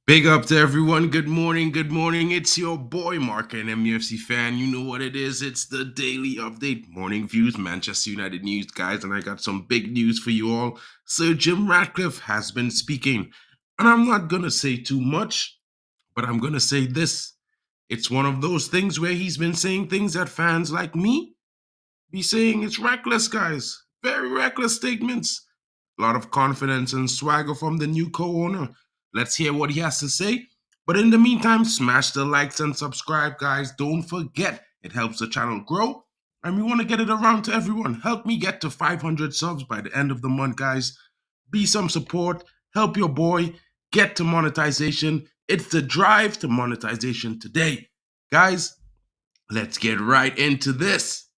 Big up to everyone. Good morning. Good morning. It's your boy Mark, an MUFC fan. You know what it is. It's the daily update, morning views, Manchester United news, guys. And I got some big news for you all. Sir Jim Ratcliffe has been speaking. And I'm not going to say too much, but I'm going to say this. It's one of those things where he's been saying things that fans like me be saying it's reckless, guys. Very reckless statements. A lot of confidence and swagger from the new co-owner. Let's hear what he has to say. But in the meantime, smash the likes and subscribe, guys. Don't forget, it helps the channel grow. And we want to get it around to everyone. Help me get to 500 subs by the end of the month, guys. Be some support. Help your boy get to monetization. It's the drive to monetization today. Guys, let's get right into this.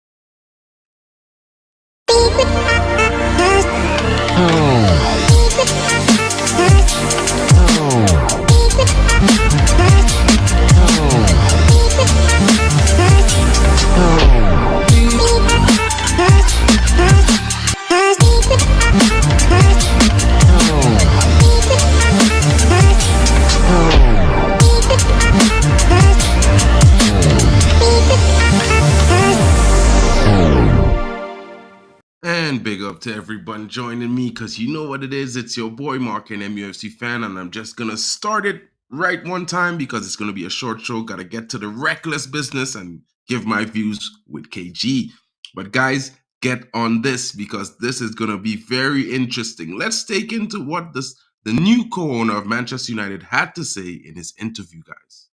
And big up to everyone joining me, because you know what it is. It's your boy Mark, an MUFC fan, and I'm just going to start it right one time because it's going to be a short show. Got to get to the reckless business and give my views with KG. But guys, get on this because this is going to be very interesting. Let's take into what the new co-owner of Manchester United had to say in his interview, guys.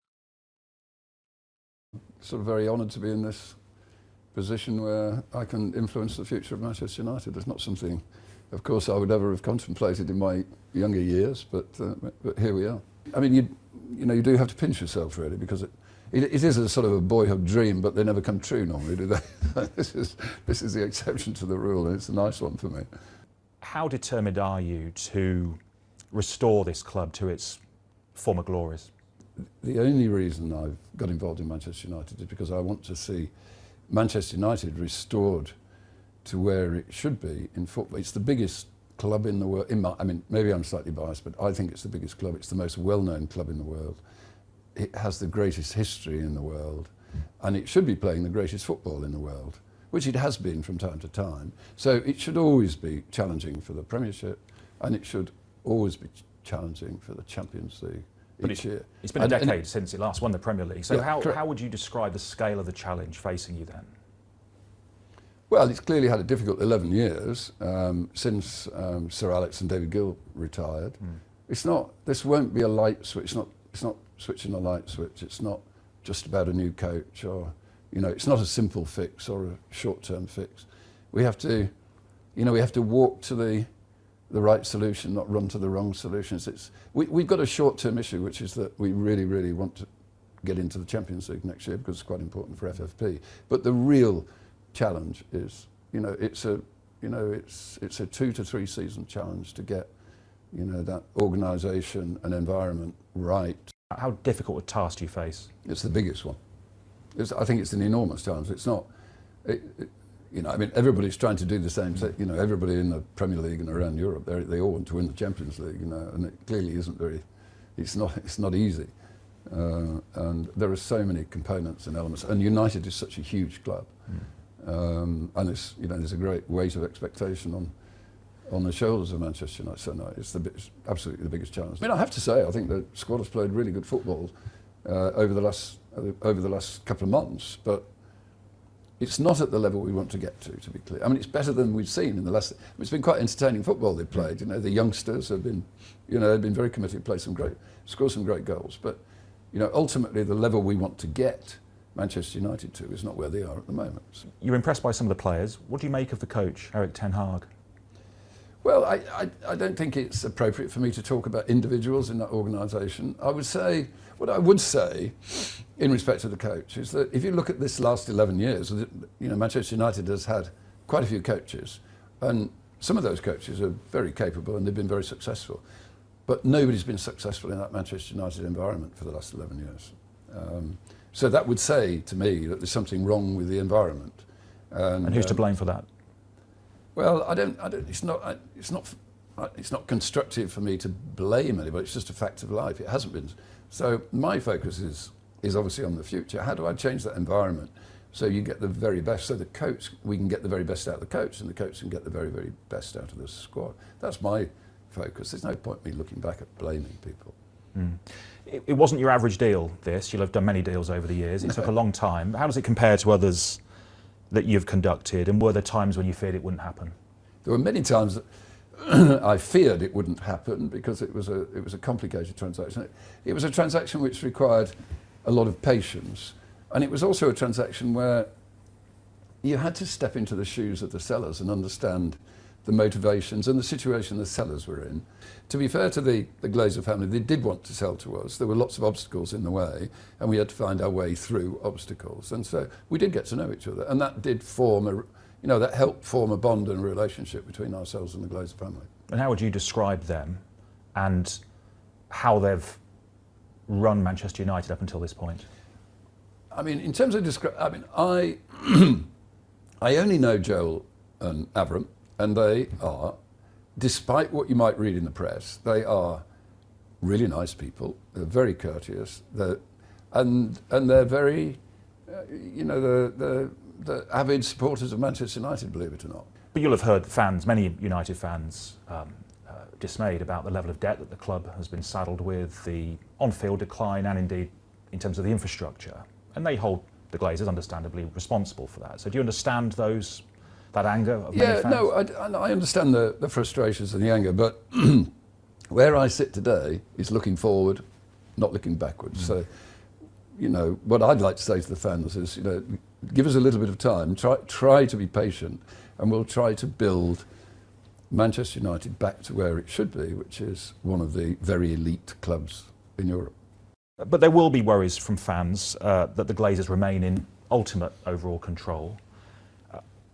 Sort of very honoured to be in this position where I can influence the future of Manchester United. It's not something, of course, I would ever have contemplated in my younger years, but here we are. I mean, you do have to pinch yourself really, because it is a sort of a boyhood dream, but they never come true normally, do they? This is the exception to the rule, and it's a nice one for me. How determined are you to restore this club to its former glories? The only reason I've got involved in Manchester United is because I want to see Manchester United restored to where it should be in football. It's the biggest club in the world. I mean, maybe I'm slightly biased, but I think it's the biggest club. It's the most well-known club in the world. It has the greatest history in the world, and it should be playing the greatest football in the world, which it has been from time to time. So it should always be challenging for the Premiership, and it should always be challenging for the Champions League. But it's been a decade since it last won the Premier League. So yeah, how would you describe the scale of the challenge facing you then? Well, it's clearly had a difficult 11 years since Sir Alex and David Gill retired. It's not. This won't be a light switch. It's not switching a light switch. It's not just about a new coach, or it's not a simple fix or a short-term fix. We have to, we have to walk to the right solution, not run to the wrong solutions. We've got a short-term issue, which is that we really, really want to get into the Champions League next year because it's quite important for FFP. But the real challenge is, it's a 2 to 3 season challenge to get, that organisation and environment right. How difficult a task do you face? It's the biggest one. I think it's an enormous challenge. It's not. I mean, everybody's trying to do the same thing. Everybody in the Premier League and around Europe, they all want to win the Champions League, and it clearly isn't very, it's not easy. And there are so many components and elements, and United is such a huge club. And it's, there's a great weight of expectation on the shoulders of Manchester United. So no, it's absolutely the biggest challenge. I mean, I have to say, I think the squad has played really good football over the last couple of months, but it's not at the level we want to get to be clear. I mean, it's better than we've seen in the last. It's been quite entertaining football they've played. The youngsters have been, they've been very committed, scored some great goals. But, ultimately the level we want to get Manchester United to is not where they are at the moment. So. You're impressed by some of the players. What do you make of the coach, Erik ten Hag? Well, I don't think it's appropriate for me to talk about individuals in that organisation. What I would say, in respect to the coach, is that if you look at this last 11 years, Manchester United has had quite a few coaches, and some of those coaches are very capable and they've been very successful. But nobody's been successful in that Manchester United environment for the last 11 years. So that would say to me that there's something wrong with the environment. And who's to blame for that? Well, it's not it's not constructive for me to blame anybody. It's just a fact of life. It hasn't been. So my focus is obviously on the future. How do I change that environment so you get the very best? So the coach, we can get the very best out of the coach, and the coach can get the very, very best out of the squad. That's my focus. There's no point me looking back at blaming people. It wasn't your average deal, this. You'll have done many deals over the years. It took a long time. How does it compare to others that you've conducted, and were there times when you feared it wouldn't happen? There were many times that I feared it wouldn't happen because it was a complicated transaction. It was a transaction which required a lot of patience, and it was also a transaction where you had to step into the shoes of the sellers and understand the motivations and the situation the sellers were in. To be fair to the Glazer family, they did want to sell to us. There were lots of obstacles in the way, and we had to find our way through obstacles. And so we did get to know each other, and that did form that helped form a bond and a relationship between ourselves and the Glazer family. And how would you describe them and how they've run Manchester United up until this point? I mean, in terms of I only know Joel and Avram, and they are, despite what you might read in the press, they are really nice people. They're very courteous. And they're very, they're avid supporters of Manchester United, believe it or not. But you'll have heard fans, many United fans, dismayed about the level of debt that the club has been saddled with, the on-field decline, and indeed in terms of the infrastructure. And they hold the Glazers understandably responsible for that. So do you understand that anger of many fans? No, I understand the frustrations and the anger, but where I sit today is looking forward, not looking backwards. So, what I'd like to say to the fans is, give us a little bit of time, try to be patient, and we'll try to build Manchester United back to where it should be, which is one of the very elite clubs in Europe. But there will be worries from fans that the Glazers remain in ultimate overall control.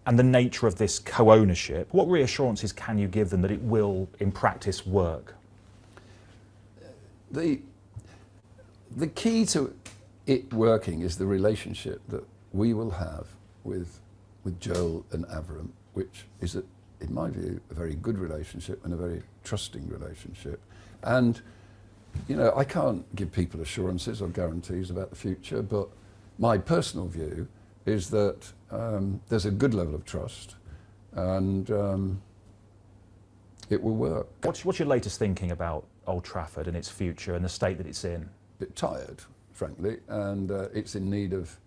And the nature of this co-ownership, what reassurances can you give them that it will, in practice, work? The key to it working is the relationship that we will have with Joel and Avram, which is, in my view, a very good relationship and a very trusting relationship. And, I can't give people assurances or guarantees about the future, but my personal view is that there's a good level of trust, and it will work. What's your latest thinking about Old Trafford and its future and the state that it's in? A bit tired, frankly, and it's in need of,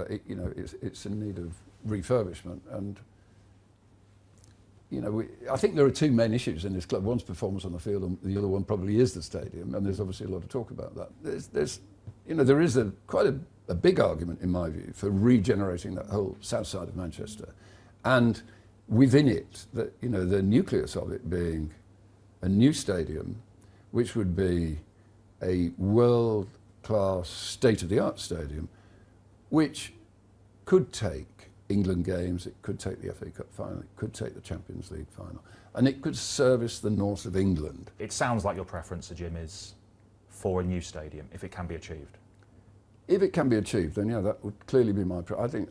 it's in need of refurbishment. And I think there are two main issues in this club. One's performance on the field, and the other one probably is the stadium. And there's obviously a lot of talk about that. There is quite a big argument, in my view, for regenerating that whole south side of Manchester, and within it, the nucleus of it being a new stadium, which would be a world-class, state-of-the-art stadium, which could take England games, it could take the FA Cup final, it could take the Champions League final, and it could service the north of England. It sounds like your preference, Sir Jim, is for a new stadium, if it can be achieved. If it can be achieved, then that would clearly be my. I think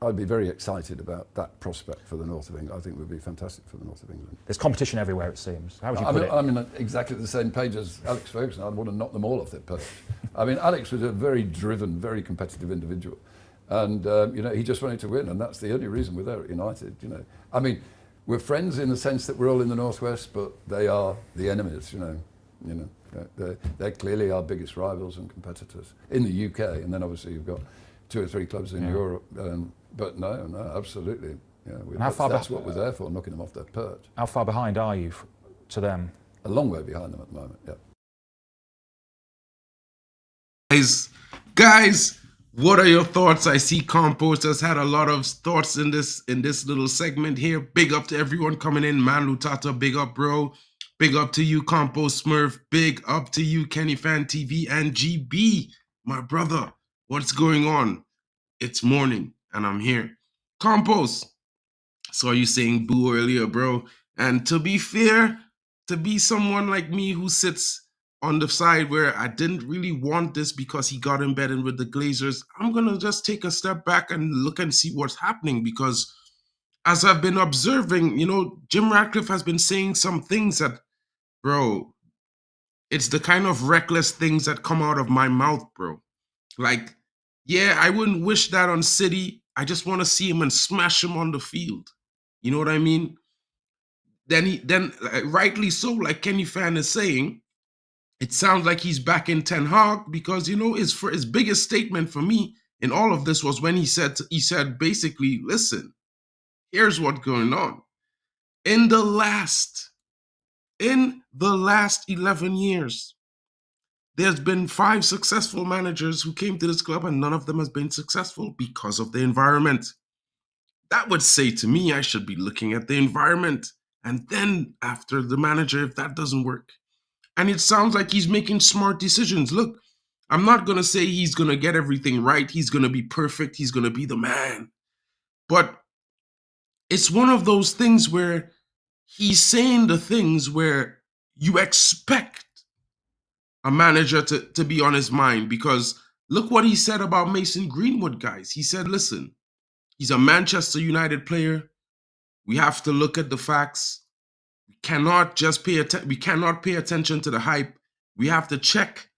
I'd be very excited about that prospect for the north of England. I think it would be fantastic for the north of England. There's competition everywhere, it seems. How would you put it? I'm in exactly the same page as Alex Ferguson. I'd want to knock them all off their perch. Alex was a very driven, very competitive individual, and he just wanted to win, and that's the only reason we're there at United. We're friends in the sense that we're all in the northwest, but they are the enemies. They're clearly our biggest rivals and competitors in the UK, and then obviously you've got 2 or 3 clubs in Europe. But no, absolutely. That's what we're there for, knocking them off their perch. How far behind are you to them? A long way behind them at the moment, yeah. Guys, what are your thoughts? I see Compost has had a lot of thoughts in this little segment here. Big up to everyone coming in. Man Lutata, big up, bro. Big up to you, Compost Smurf. Big up to you, Kenny Fan TV and GB, my brother. What's going on? It's morning and I'm here. Compost, saw you saying boo earlier, bro. And to be fair, to be someone like me who sits on the side where I didn't really want this because he got embedded with the Glazers, I'm going to just take a step back and look and see what's happening, because as I've been observing, Jim Ratcliffe has been saying some things that, bro, it's the kind of reckless things that come out of my mouth, bro. Like, yeah, I wouldn't wish that on City. I just want to see him and smash him on the field. You know what I mean? Then rightly so, like Kenny Fan is saying, it sounds like he's back in Ten Hag because his biggest statement for me in all of this was when he said basically, listen, here's what's going on. In the last 11 years, there's been 5 successful managers who came to this club and none of them has been successful because of the environment. That would say to me, I should be looking at the environment and then after the manager if that doesn't work. And it sounds like he's making smart decisions. Look, I'm not going to say he's going to get everything right. He's going to be perfect. He's going to be the man. But it's one of those things where he's saying the things where you expect a manager to be on his mind, because look what he said about Mason Greenwood, guys. He said, listen, he's a Manchester United player. We have to look at the facts. We cannot pay attention to the hype. We have to check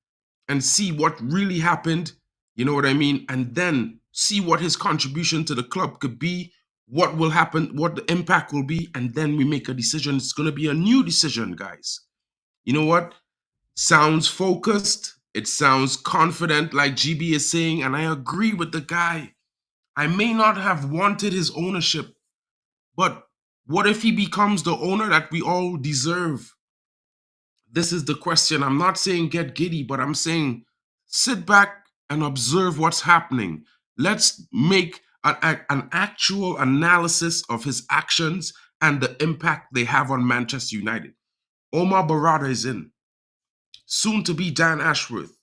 and see what really happened. You know what I mean? And then see what his contribution to the club could be, what will happen, what the impact will be, and then we make a decision. It's going to be a new decision, guys. You know what? Sounds focused. It sounds confident, like GB is saying, and I agree with the guy. I may not have wanted his ownership, but what if he becomes the owner that we all deserve? This is the question. I'm not saying get giddy, but I'm saying sit back and observe what's happening. Let's make an actual analysis of his actions and the impact they have on Manchester United. Omar Barada is in, soon to be Dan Ashworth.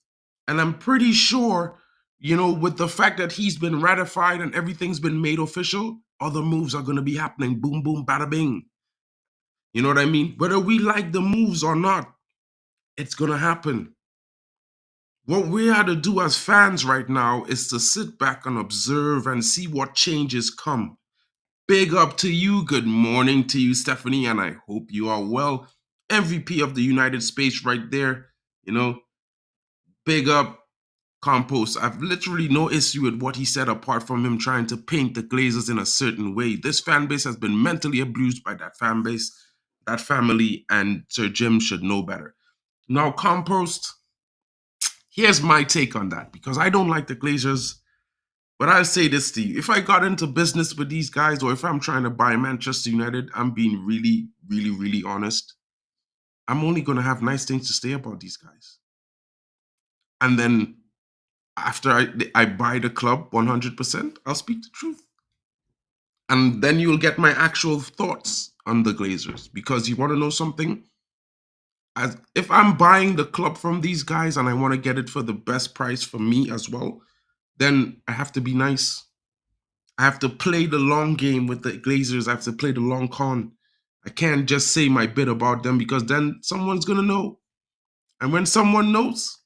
And I'm pretty sure, with the fact that he's been ratified and everything's been made official, other moves are going to be happening. Boom, boom, bada bing. You know what I mean? Whether we like the moves or not, it's going to happen. What we have to do as fans right now is to sit back and observe and see what changes come. Big up to you. Good morning to you, Stephanie, and I hope you are well. MVP of the United Space right there. Big up Compost. I've literally no issue with what he said apart from him trying to paint the Glazers in a certain way. This fan base has been mentally abused by that fan base, that family, and Sir Jim should know better. Now, Compost, here's my take on that, because I don't like the Glazers, but I'll say this to you. If I got into business with these guys, or if I'm trying to buy Manchester United, I'm being really, really, really honest. I'm only going to have nice things to say about these guys. And then after I buy the club 100%, I'll speak the truth. And then you'll get my actual thoughts on the Glazers. Because you want to know something? If I'm buying the club from these guys and I want to get it for the best price for me as well, then I have to be nice. I have to play the long game with the Glazers. I have to play the long con. I can't just say my bit about them, because then someone's going to know. And when someone knows,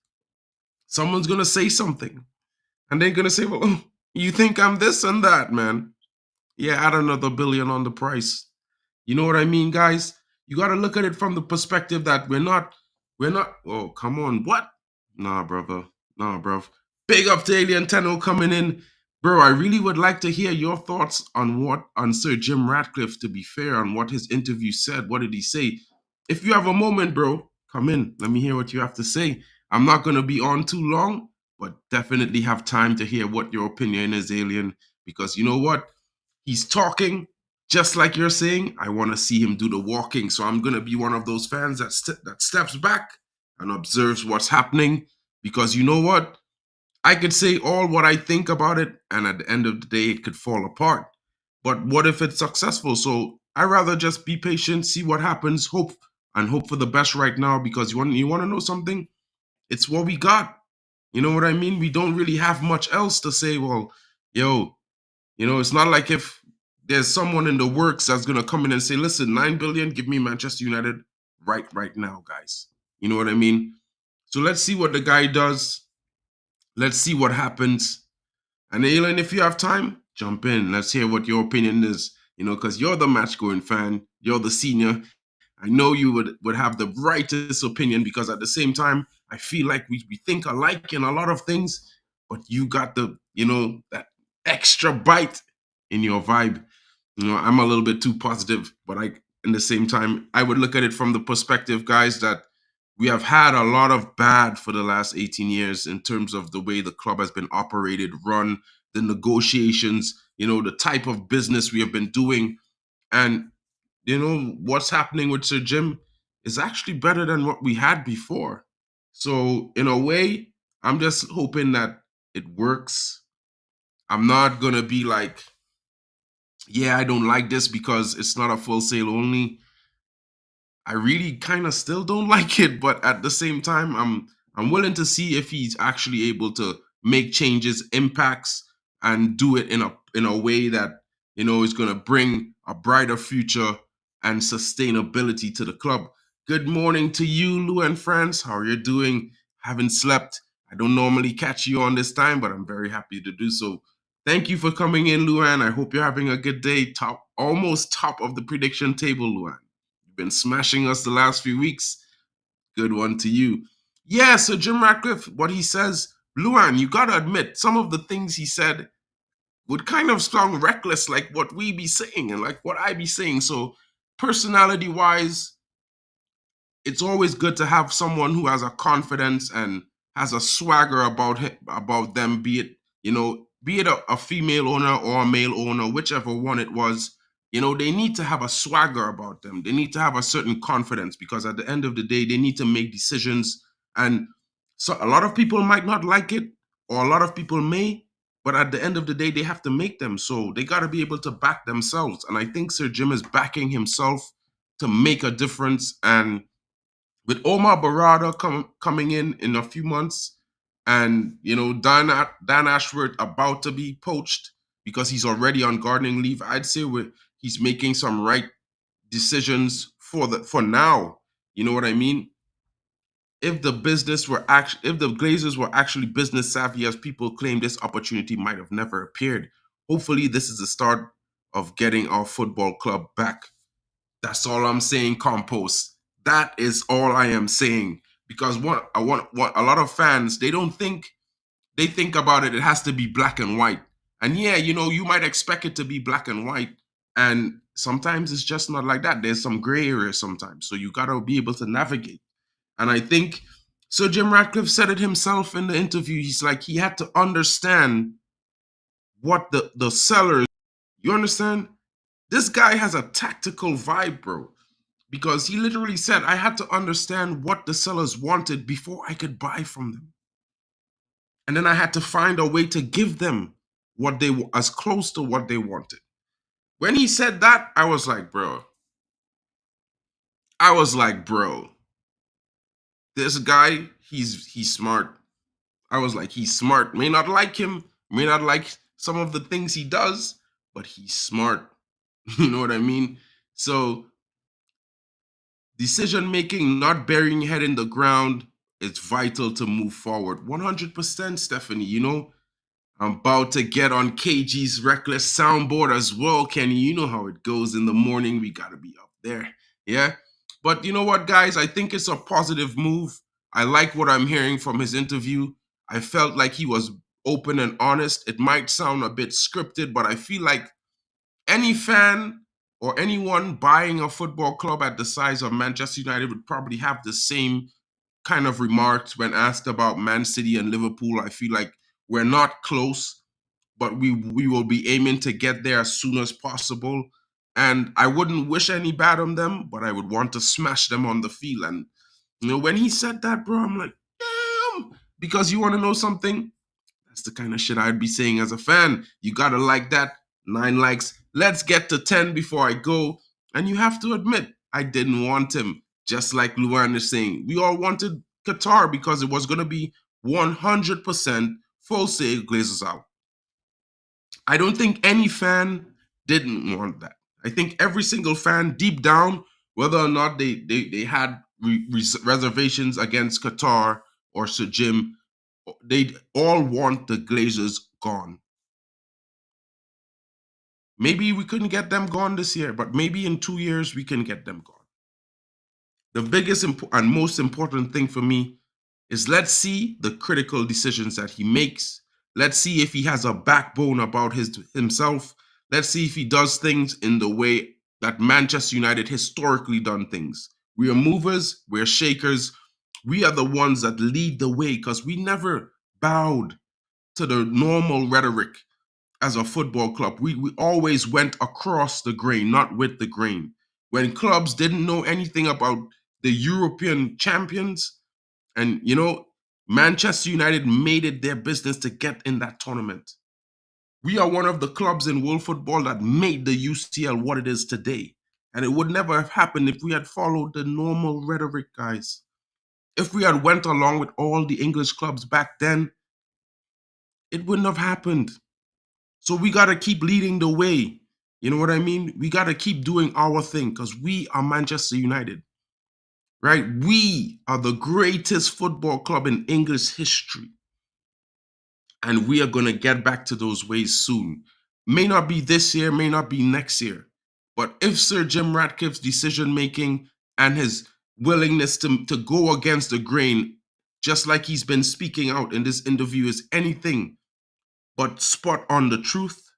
someone's going to say something. And they're going to say, well, you think I'm this and that, man. Yeah, add another billion on the price. You know what I mean, guys? You got to look at it from the perspective that we're not, oh, come on, what? Nah, brother. Nah, bruv. Big up to Alien Tenno coming in. Bro, I really would like to hear your thoughts on Sir Jim Ratcliffe, to be fair, on what his interview said. What did he say? If you have a moment, bro, come in. Let me hear what you have to say. I'm not going to be on too long, but definitely have time to hear what your opinion is, Alien, because you know what? He's talking just like you're saying. I want to see him do the walking, so I'm going to be one of those fans that steps back and observes what's happening, because you know what? I could say all what I think about it, and at the end of the day, it could fall apart. But what if it's successful? So I rather just be patient, see what happens, hope for the best right now, because you want to know something? It's what we got. You know what I mean? We don't really have much else to say. Well, it's not like if there's someone in the works that's going to come in and say, listen, 9 billion, give me Manchester United right now, guys. You know what I mean? So let's see what the guy does. Let's see what happens. And Alan, if you have time, jump in. Let's hear what your opinion is. because you're the match going fan, you're the senior. I know you would have the rightest opinion because at the same time, I feel like we think alike in a lot of things, but you got that extra bite in your vibe. I'm a little bit too positive, but in the same time, I would look at it from the perspective, guys, that we have had a lot of bad for the last 18 years in terms of the way the club has been operated, run, the negotiations, the type of business we have been doing. And, what's happening with Sir Jim is actually better than what we had before. So, in a way, I'm just hoping that it works. I'm not going to be like, yeah, I don't like this because it's not a full sale only. I really kind of still don't like it, but at the same time, I'm willing to see if he's actually able to make changes, impacts, and do it in a way that is going to bring a brighter future and sustainability to the club. Good morning to you, Lou and France. How are you doing? Haven't slept. I don't normally catch you on this time, but I'm very happy to do so. Thank you for coming in, Luan. I hope you're having a good day. Almost top of the prediction table, Luan. Been smashing us the last few weeks. Good one to you. Yeah, so Jim Ratcliffe, what he says, Luan, you gotta admit, some of the things he said would kind of sound reckless, like what we be saying and like what I be saying. So personality-wise, it's always good to have someone who has a confidence and has a swagger about them, be it a female owner or a male owner, whichever one it was. They need to have a swagger about them. They need to have a certain confidence because at the end of the day, they need to make decisions. And so a lot of people might not like it, or a lot of people may, but at the end of the day, they have to make them. So they got to be able to back themselves. And I think Sir Jim is backing himself to make a difference. And with Omar Barada coming in a few months, and Dan Ashworth about to be poached because he's already on gardening leave, I'd say he's making some right decisions for now. You know what I mean? If the Glazers were actually business savvy as people claim, this opportunity might have never appeared. Hopefully, this is the start of getting our football club back. That's all I'm saying, Compost. That is all I am saying. Because what a lot of fans, they think about it, it has to be black and white. And yeah, you might expect it to be black and white. And sometimes it's just not like that. There's some gray areas sometimes. So you gotta be able to navigate. And I think Sir Jim Ratcliffe said it himself in the interview. He's like, he had to understand what the sellers, you understand? This guy has a tactical vibe, bro. Because he literally said, I had to understand what the sellers wanted before I could buy from them. And then I had to find a way to give them what they as close to what they wanted. When he said that, I was like, bro. This guy, he's smart. I was like, he's smart. May not like him, may not like some of the things he does, but he's smart. You know what I mean? So decision making, not burying your head in the ground, is vital to move forward. 100%, Stephanie. I'm about to get on KG's reckless soundboard as well, Kenny. You know how it goes in the morning. We got to be up there. Yeah. But you know what, guys? I think it's a positive move. I like what I'm hearing from his interview. I felt like he was open and honest. It might sound a bit scripted, but I feel like any fan or anyone buying a football club at the size of Manchester United would probably have the same kind of remarks when asked about Man City and Liverpool. I feel like we're not close, but we will be aiming to get there as soon as possible. And I wouldn't wish any bad on them, but I would want to smash them on the field. And when he said that, bro, I'm like, damn. Because you want to know something? That's the kind of shit I'd be saying as a fan. You gotta like that. 9 likes. Let's get to 10 before I go. And you have to admit, I didn't want him. Just like Luan is saying, we all wanted Qatar because it was going to be 100% full sale Glazers out. I don't think any fan didn't want that. I think every single fan deep down, whether or not they had reservations against Qatar or Sir Jim, they all want the Glazers gone. Maybe we couldn't get them gone this year, but maybe in 2 years we can get them gone. The biggest and most important thing for me is let's see the critical decisions that he makes. Let's see if he has a backbone about himself. Let's see if he does things in the way that Manchester United historically done things. We are movers, we're shakers. We are the ones that lead the way because we never bowed to the normal rhetoric as a football club. We always went across the grain, not with the grain. When clubs didn't know anything about the European champions, and Manchester United made it their business to get in that tournament. We are one of the clubs in world football that made the UCL what it is today. And it would never have happened if we had followed the normal rhetoric, guys. If we had went along with all the English clubs back then, it wouldn't have happened. So we got to keep leading the way. You know what I mean? We got to keep doing our thing because we are Manchester United, right? We are the greatest football club in English history. And we are going to get back to those ways soon. May not be this year, may not be next year. But if Sir Jim Ratcliffe's decision-making and his willingness to go against the grain, just like he's been speaking out in this interview, is anything but spot on the truth,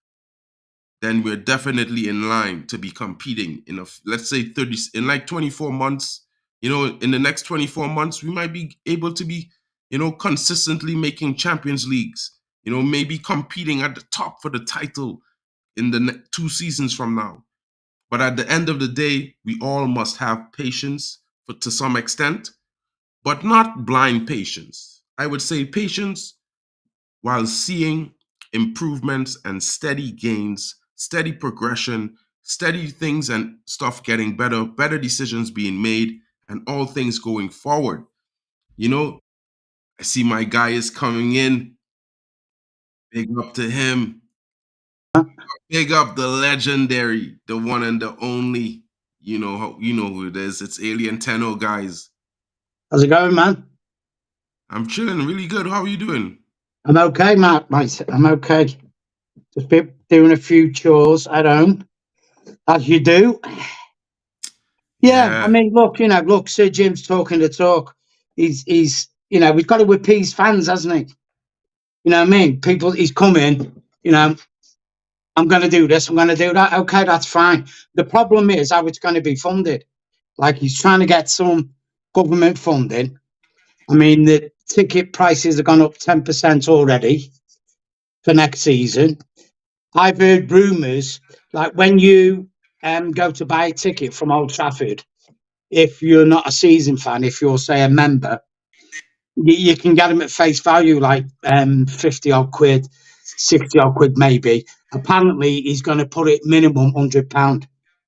then we're definitely in line to be competing in let's say 24 months. In the next 24 months, we might be able to be, consistently making Champions Leagues, maybe competing at the top for the title in the 2 seasons from now. But at the end of the day, we all must have patience to some extent, but not blind patience. I would say patience while seeing improvements and steady gains, steady progression, steady things and stuff getting better decisions being made, and all things going forward. I see my guy is coming in. Big up to him. Big up the legendary, the one and the only. You know who it is. It's Alien Tenno, guys. How's it going, man? I'm chilling, really good. How are you doing? I'm okay, mate. I'm okay. Just been doing a few chores at home, as you do. Yeah, I mean, look, Sir Jim's talking the talk. He's we've got to appease fans, hasn't he? You know what I mean? People, he's coming, I'm going to do this, I'm going to do that. Okay, that's fine. The problem is how it's going to be funded. Like, he's trying to get some government funding. I mean, the ticket prices have gone up 10% already for next season. I've heard rumours, like when you go to buy a ticket from Old Trafford, if you're not a season fan, if you're, say, a member, you can get them at face value, like 50 odd quid, 60 odd quid maybe. Apparently, he's going to put it minimum £100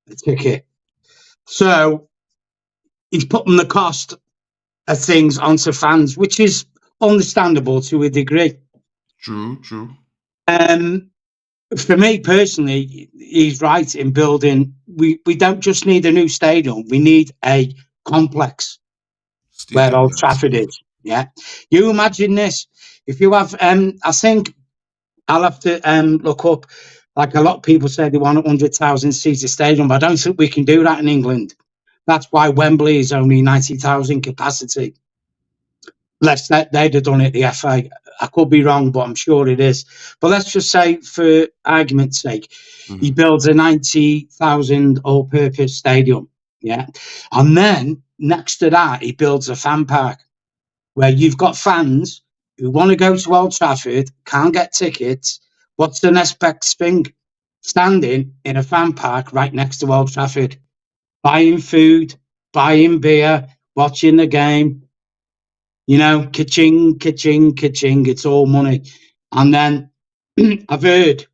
a ticket. So he's putting the cost of things onto fans, which is understandable to a degree. True. For me personally, he's right in building. We don't just need a new stadium; we need a complex where Old Trafford is. Yeah, you imagine this. If you have, I think I'll have to look up. Like, a lot of people say they want a 100,000 seater stadium, but I don't think we can do that in England. That's why Wembley is only 90,000 capacity. They'd have done it, the FA. I could be wrong, but I'm sure it is. But let's just say, for argument's sake, he builds a 90,000 all-purpose stadium, yeah? And then, next to that, he builds a fan park where you've got fans who want to go to Old Trafford, can't get tickets. What's the next best thing? Standing in a fan park right next to Old Trafford, buying food, buying beer, watching the game. Ka-ching, ka-ching, ka-ching, it's all money. And then I've heard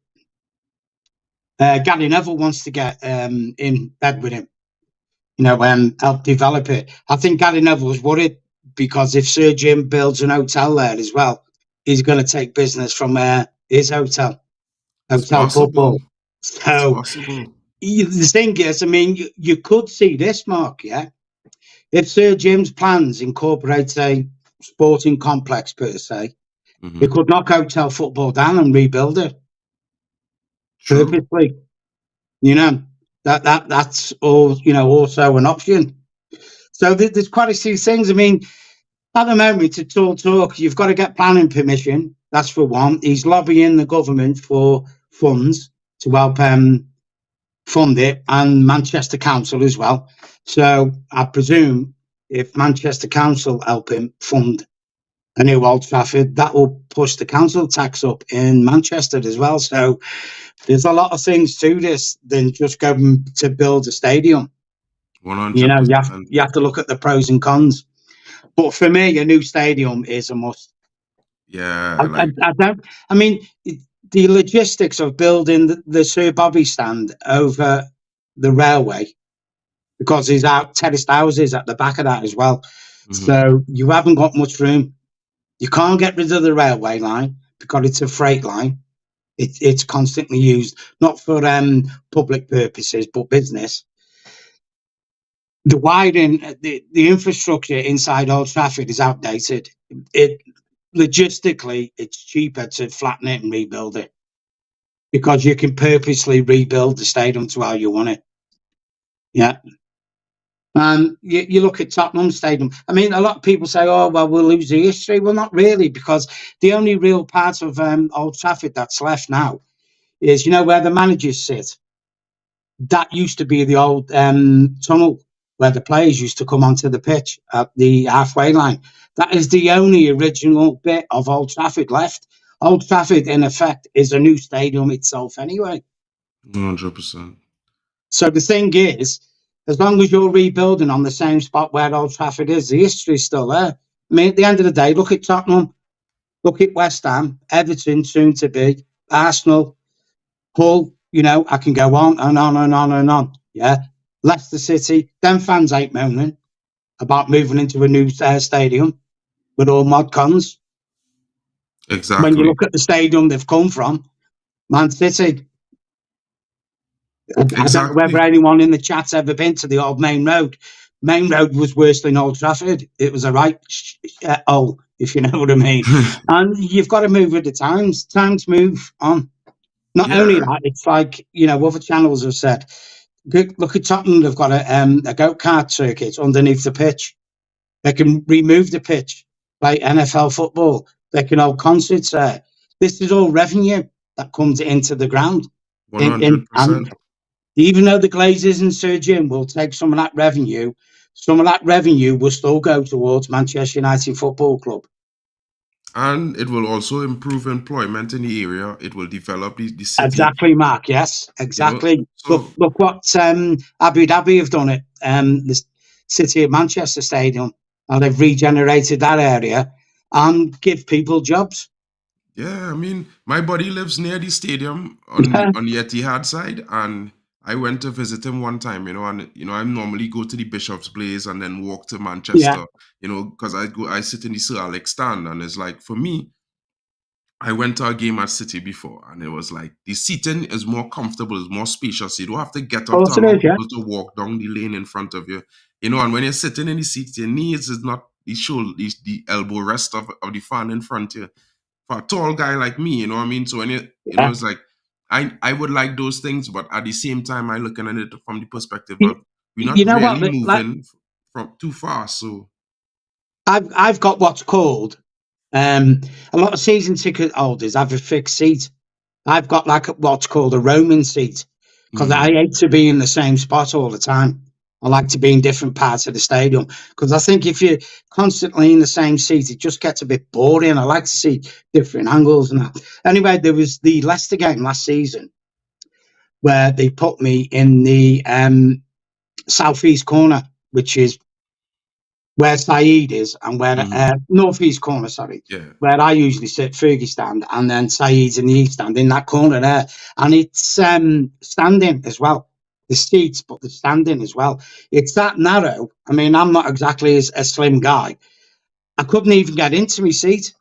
Gary Neville wants to get in bed with him, help develop it. I think Gary Neville's worried because if Sir Jim builds an hotel there as well, he's going to take business from his hotel football. So the thing is, I mean, you could see this, Mark, yeah? If Sir Jim's plans incorporate a sporting complex per se, you could knock hotel football down and rebuild it purposely. That's all, also an option. So there's quite a few things. I mean, at the moment, it's all talk. You've got to get planning permission. That's for one. He's lobbying the government for funds to help fund it, and Manchester Council as well. So I presume if Manchester Council help him fund a new Old Trafford, that will push the council tax up in Manchester as well. So there's a lot of things to this than just going to build a stadium. 100%. You have to look at the pros and cons. But for me, a new stadium is a must. Yeah, I mean, the logistics of building the Sir Bobby stand over the railway, because there's terraced houses at the back of that as well. So you haven't got much room. You can't get rid of the railway line because it's a freight line. It's constantly used, not for public purposes, but business. The widening, the infrastructure inside Old Trafford is outdated. Logistically, it's cheaper to flatten it and rebuild it, because you can purposely rebuild the stadium to how you want it. Yeah. And you look at Tottenham Stadium. I mean, a lot of people say, "Oh, well, we'll lose the history." Well, not really, because the only real part of Old Trafford that's left now is, where the managers sit. That used to be the old tunnel where the players used to come onto the pitch at the halfway line. That is the only original bit of Old Trafford left. Old Trafford, in effect, is a new stadium itself anyway. 100%. So the thing is, as long as you're rebuilding on the same spot where Old Trafford is, the history is still there. I mean, at the end of the day, look at Tottenham, look at West Ham, Everton, soon to be, Arsenal, Hull. I can go on and on and on and on. Yeah. Leicester City, them fans ain't moaning about moving into a new stadium with all mod cons. Exactly. When you look at the stadium they've come from, Man City. I don't know whether anyone in the chat's ever been to the old Main Road. Main Road was worse than Old Trafford. It was a right hole, if you know what I mean. And you've got to move with the times. Times move on. Not only that, it's like, other channels have said, look at Tottenham, they've got a go-kart circuit underneath the pitch. They can remove the pitch, play NFL football. They can hold concerts there. This is all revenue that comes into the ground. 100%. And even though the Glazers and Sir Jim will take some of that revenue will still go towards Manchester United Football Club. And it will also improve employment in the area. It will develop the city. Exactly, Mark. Yes, exactly. Look what Abu Dhabi have done it. The City of Manchester Stadium. And they've regenerated that area and give people jobs. Yeah, I mean, my buddy lives near the stadium on the Etihad side, and I went to visit him one time, and I normally go to the Bishop's Place and then walk to Manchester, because I sit in the Sir Alex stand, and it's like, for me, I went to a game at City before, and it was like the seating is more comfortable, it's more spacious. You don't have to get up to walk down the lane in front of you, and when you're sitting in the seat, your knees is not the shoulder, the elbow rest of the fan in front of you. For a tall guy like me, you know what I mean? So when it's like, I would like those things, but at the same time, I looking at it from the perspective of we're not really moving from too fast. So I've got what's called a lot of season ticket holders have a fixed seat. I've got what's called a roaming seat, because I hate to be in the same spot all the time. I like to be in different parts of the stadium, because I think if you're constantly in the same seat, it just gets a bit boring. I like to see different angles and that. Anyway, there was the Leicester game last season where they put me in the southeast corner, which is where Saeed is, and where northeast corner, where I usually sit, Fergie stand, and then Saeed's in the east stand, in that corner there. And it's standing as well. The seats, but the standing as well. It's that narrow. I mean, I'm not exactly a slim guy. I couldn't even get into my seat.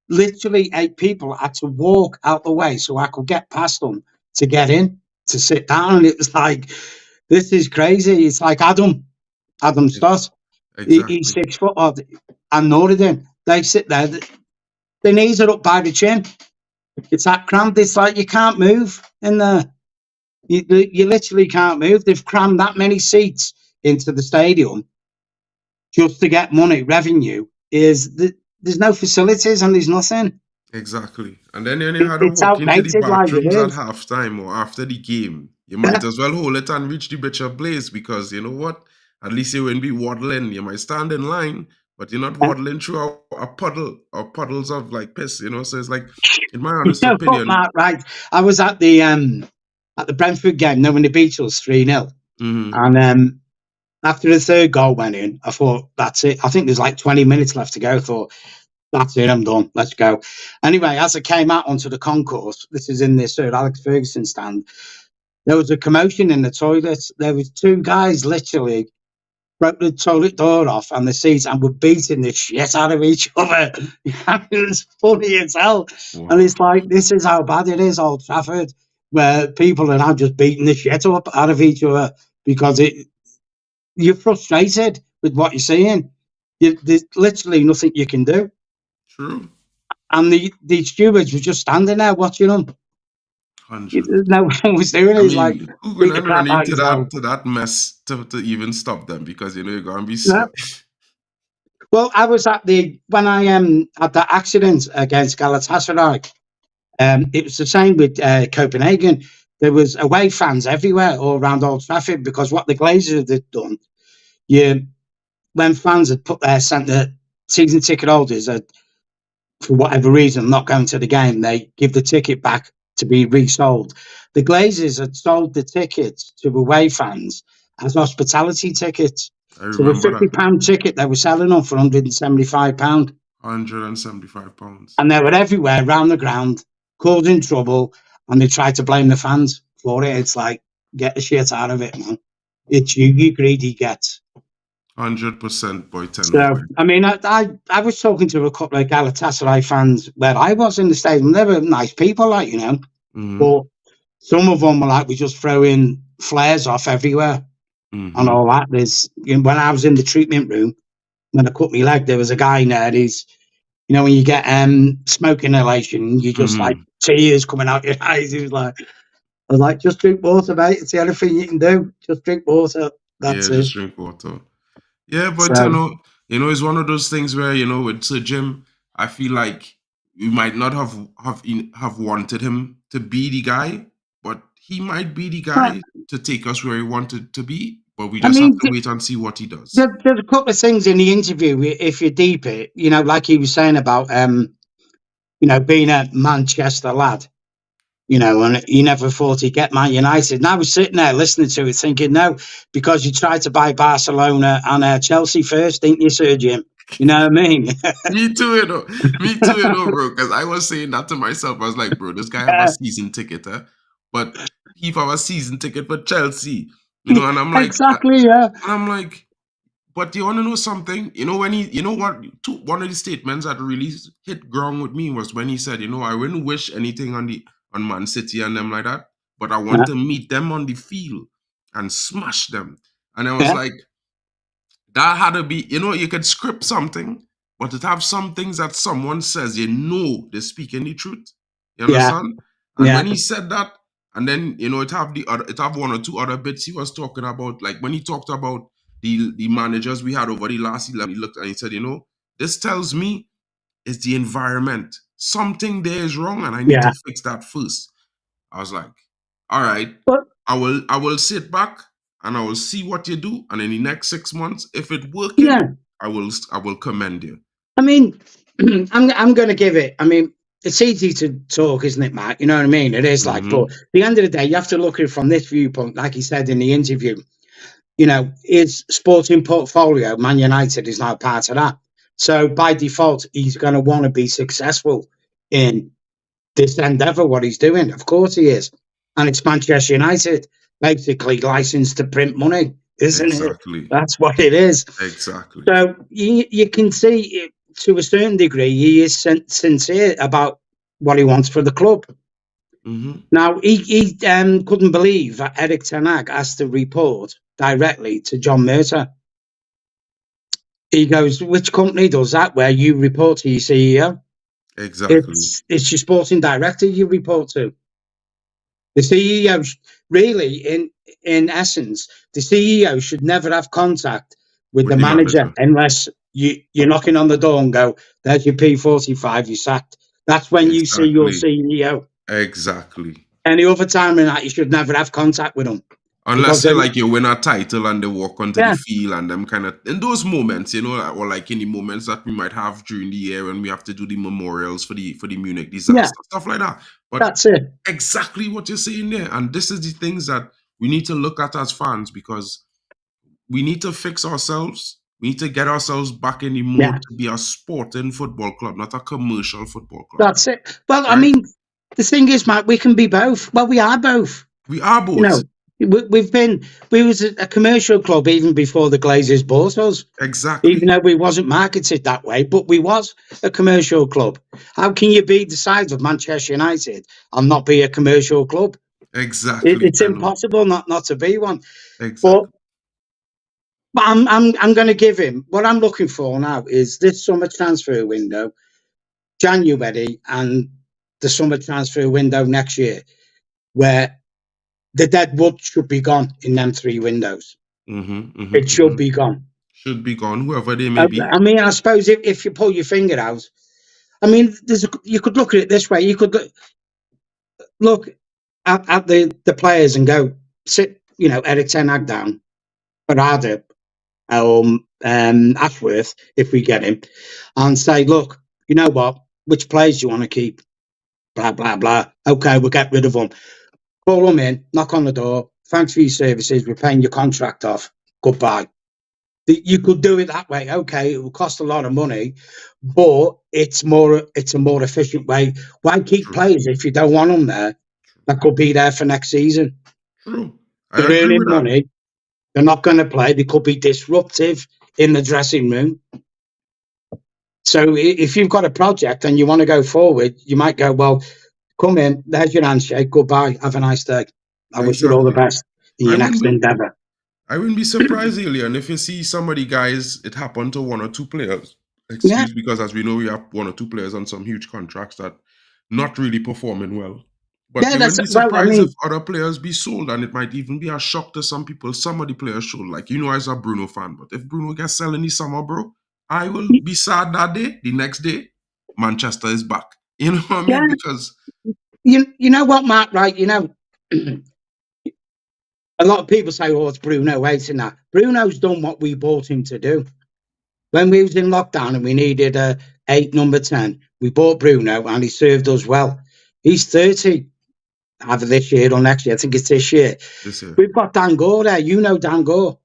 Literally 8 people had to walk out the way so I could get past them to get in, to sit down. And it was like, this is crazy. It's like Adam Stott. Exactly. He's 6 foot odd, and Noureddin. They sit there. Their knees are up by the chin. It's that cramped. It's like you can't move in there. You literally can't move. They've crammed that many seats into the stadium just to get money, revenue. There's no facilities and there's nothing. Exactly. And then when you had to It's walk into the outdated like it bathrooms at is. halftime or after the game, you might as well hold it and reach the bitch place, because you know what? At least you won't be waddling. You might stand in line, but you're not waddling through a puddle or puddles of like piss, you know? So it's like, in my honest You know what, opinion. Mark, right? I was at the Brentford game, when they beat us 3-0. And after the third goal went in, I thought, that's it. I think there's like 20 minutes left to go. I thought, that's it, I'm done. Let's go. Anyway, as I came out onto the concourse, this is in the Sir Alex Ferguson stand, there was a commotion in the toilets. There was two guys literally broke the toilet door off and the seats and were beating the shit out of each other. It was funny as hell. Wow. And it's like, this is how bad it is, Old Trafford, where people are now just beating the shit up out of each other because you're frustrated with what you're seeing. There's literally nothing you can do. True. And the stewards were just standing there watching them. 100. No one was doing it. It's like, who beat the gonna crap run out into yourself. that mess to even stop them? Because you know you're gonna be Yeah. Well, I was at when I had that accident against Galatasaray. It was the same with Copenhagen. There was away fans everywhere all around Old Trafford, because what the Glazers had done, when fans had sent the season ticket holders, for whatever reason, not going to the game, they give the ticket back to be resold. The Glazers had sold the tickets to away fans as hospitality tickets. So the £50 ticket, they were selling them for £175. £175. And they were everywhere around the ground, causing trouble, and they tried to blame the fans for it. It's like, get the shit out of it, man. It's you greedy gets. 100%, boy. 10. So, I mean, I was talking to a couple of Galatasaray fans where I was in the stadium. They were nice people, like, you know. But some of them were like, we just throwing flares off everywhere and all that. When I was in the treatment room, when I cut my leg, there was a guy in there. He's, you know, when you get smoke inhalation, you just like tears coming out your eyes. He was like, I was like, just drink water, mate. It's the only thing you can do. Just drink water. That's it. Just drink water. Yeah, but you know, it's one of those things where, you know, with Sir Jim, I feel like we might not have wanted him to be the guy, but he might be the guy to take us where he wanted to be. But we just have to wait and see what he does. There's a couple of things in the interview, if you deep it, you know, like he was saying about, you know, being a Manchester lad, you know, and he never thought he'd get Man United. And I was sitting there listening to it thinking, no, because you tried to buy Barcelona and Chelsea first, didn't you, Sir Jim? You know what I mean? Me too, you know. Me too, you know, bro. Because I was saying that to myself. I was like, bro, this guy have a season ticket, but he have a season ticket for Chelsea. You know, and I'm like, exactly, yeah. And I'm like, but you want to know something? You know, when you know what? One of the statements that really hit ground with me was when he said, you know, I wouldn't wish anything on Man City and them like that, but I want to meet them on the field and smash them. And I was like, that had to be, you know, you could script something, but it have some things that someone says, you know, they're speaking the truth. You understand? And when he said that, and then, you know, it have one or two other bits he was talking about, like when he talked about the managers we had over the last 11, he looked and he said, you know, this tells me it's the environment. Something there is wrong and I need to fix that first. I was like, all right, I will sit back and I will see what you do. And in the next 6 months, if it working, I will commend you. I mean, I'm going to give it, I mean, it's easy to talk, isn't it, Mark? You know what I mean? It is like, but at the end of the day, you have to look at it from this viewpoint, like he said in the interview. You know, his sporting portfolio, Man United, is now part of that. So by default, he's going to want to be successful in this endeavour, what he's doing. Of course he is. And it's Manchester United, basically licensed to print money, isn't it? That's what it is. Exactly. So you can see, to a certain degree, he is sincere about what he wants for the club. Now, he couldn't believe that Erik ten Hag has to report directly to John Murtough. He goes, which company does that, where you report to your CEO? Exactly. It's your sporting director you report to. The CEO, really, in essence, the CEO should never have contact with the manager unless you're knocking on the door and go, there's your P45, you sacked. That's when you see your CEO. Exactly. Any other time in that, you should never have contact with them. Unless they like you win a title and they walk onto the field and them kind of in those moments, you know, or like any moments that we might have during the year when we have to do the memorials for the Munich disaster, stuff like that. But that's it. Exactly what you're saying there. And this is the things that we need to look at as fans, because we need to fix ourselves. We need to get ourselves back in the mode to be a sporting football club, not a commercial football club. That's it. Well, right? I mean, the thing is, Matt, we can be both. Well, we are both. We are both. You know, we was a commercial club even before the Glazers bought us. Exactly. Even though we wasn't marketed that way, but we was a commercial club. How can you be the size of Manchester United and not be a commercial club? Exactly. It's impossible not to be one. Exactly. But I'm going to give him what I'm looking for now is this summer transfer window, January, and the summer transfer window next year, where the dead wood should be gone in them 3 windows. It should be gone. Should be gone, whoever they may be. I mean, I suppose if you pull your finger out, I mean, you could look at it this way. You could look at the players and go, sit, you know, Eric Ten Hag down, Barada, Ashworth, if we get him, and say, look, you know what? Which players do you want to keep? Blah, blah, blah. Okay, we'll get rid of them. Call them in, knock on the door. Thanks for your services. We're paying your contract off. Goodbye. You could do it that way. Okay, it will cost a lot of money, but it's a more efficient way. Why keep players if you don't want them there? That could be there for next season. True. They're earning money. They're not going to play. They could be disruptive in the dressing room. So if you've got a project and you want to go forward, you might go, well, come in, there's your handshake, goodbye, have a nice day. I wish you all the best in your next endeavour. I wouldn't be surprised, Alien, if you see somebody, guys, it happened to 1 or 2 players. Because as we know, we have 1 or 2 players on some huge contracts that not really performing well. But you wouldn't be surprised if other players be sold, and it might even be a shock to some people. Some of the players sold, like, you know, as a Bruno fan, but if Bruno gets sold in the summer, bro, I will be sad that day. The next day, Manchester is back. You know what I mean? Because you know what, Matt, right? You know, a lot of people say, oh, it's Bruno hating that. Bruno's done what we bought him to do. When we was in lockdown and we needed a 8 number 10, we bought Bruno and he served us well. He's 30, either this year or next year. I think it's this year. We've got Dan Gore there. You know Dan Gore.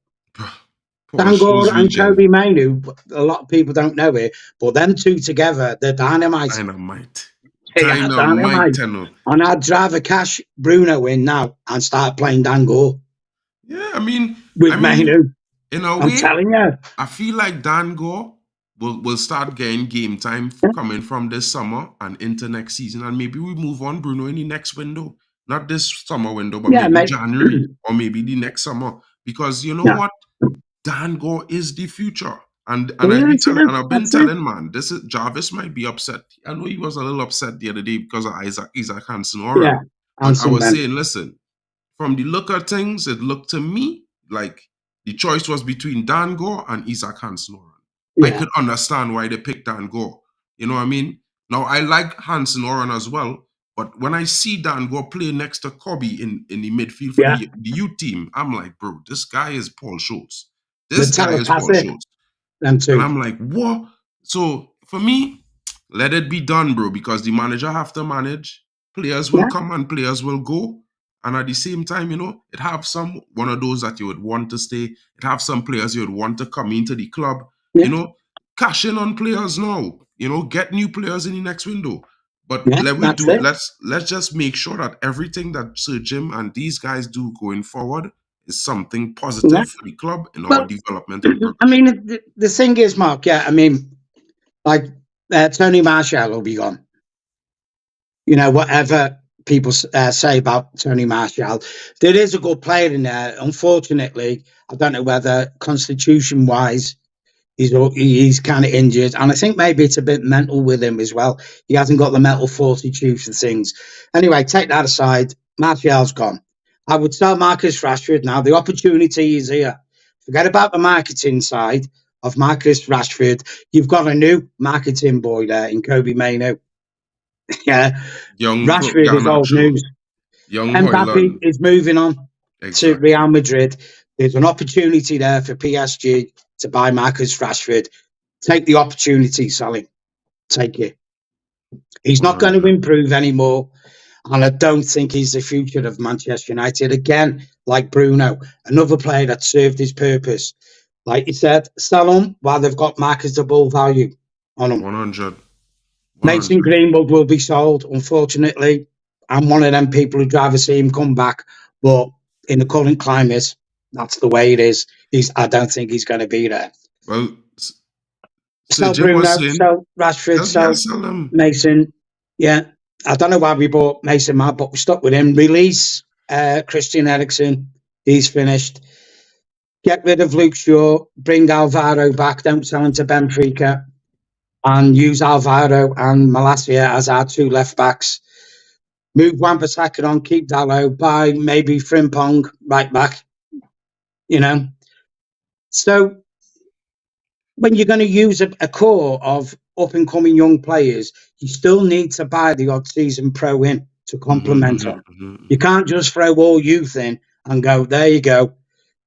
Dan Gore and Kobe Mainu, a lot of people don't know it, but them 2 together, they're dynamite. Dynamite. And I'd rather cash Bruno in now and start playing Dan Gore. Yeah, I mean, Mainu. In a way, I'm telling you. I feel like Dan Gore will start getting game time coming from this summer and into next season, and maybe we move on Bruno in the next window. Not this summer window, but maybe January or maybe the next summer. Because you know what? Dan Gore is the future. And I've been telling, man, Jarvis might be upset. I know he was a little upset the other day because of Isaac Hansen. But I was saying, listen, from the look of things, it looked to me like the choice was between Dan Gore and Isaac Hansen. I could understand why they picked Dan Gore. You know what I mean? Now, I like Hansen Oran as well, but when I see Dan Gore play next to Kobe in the midfield for the youth team, I'm like, bro, this guy is Paul Scholes. This guy is Paul Scholes. And I'm like, what? So for me, let it be done, bro, because the manager have to manage. Players will come and players will go. And at the same time, you know, it have one of those that you would want to stay. It have some players you would want to come into the club. You know, cash in on players now. You know, get new players in the next window. But let's just make sure that everything that Sir Jim and these guys do going forward is something positive for the club in our development. I mean, the thing is, Mark, I mean, like Tony Marshall will be gone. You know, whatever people say about Tony Marshall, there is a good player in there. Unfortunately, I don't know whether constitution-wise he's kind of injured, and I think maybe it's a bit mental with him as well. He hasn't got the mental fortitude for things. Anyway, take that aside. Martial's gone. I would sell Marcus Rashford now. The opportunity is here. Forget about the marketing side of Marcus Rashford. You've got a new marketing boy there in Kobe Mainoo. Yeah, Rashford is old news. Young Mbappe is moving on to Exactly. Real Madrid. There's an opportunity there for PSG to buy Marcus Rashford. Take the opportunity, Sally. Take it. He's not going to improve anymore. And I don't think he's the future of Manchester United. Again, like Bruno, another player that served his purpose. Like you said, sell him while they've got marketable value on him. 100. Mason Greenwood will be sold, unfortunately. I'm one of them people who'd rather see him come back. But in the current climate, that's the way it is. I don't think he's going to be there. Well, sell Bruno, sell Rashford, sell Mason. Yeah. I don't know why we bought Mason Mount, but we stuck with him. Release Christian Eriksen. He's finished. Get rid of Luke Shaw. Bring Alvaro back. Don't sell him to Benfica. And use Alvaro and Malacia as our two left backs. Move Wan-Bissaka on. Keep Dalot. Buy maybe Frimpong right back. You know. So when you're going to use a core of up-and-coming young players, you still need to buy the odd season pro in to complement them. You can't just throw all youth in and go, there you go.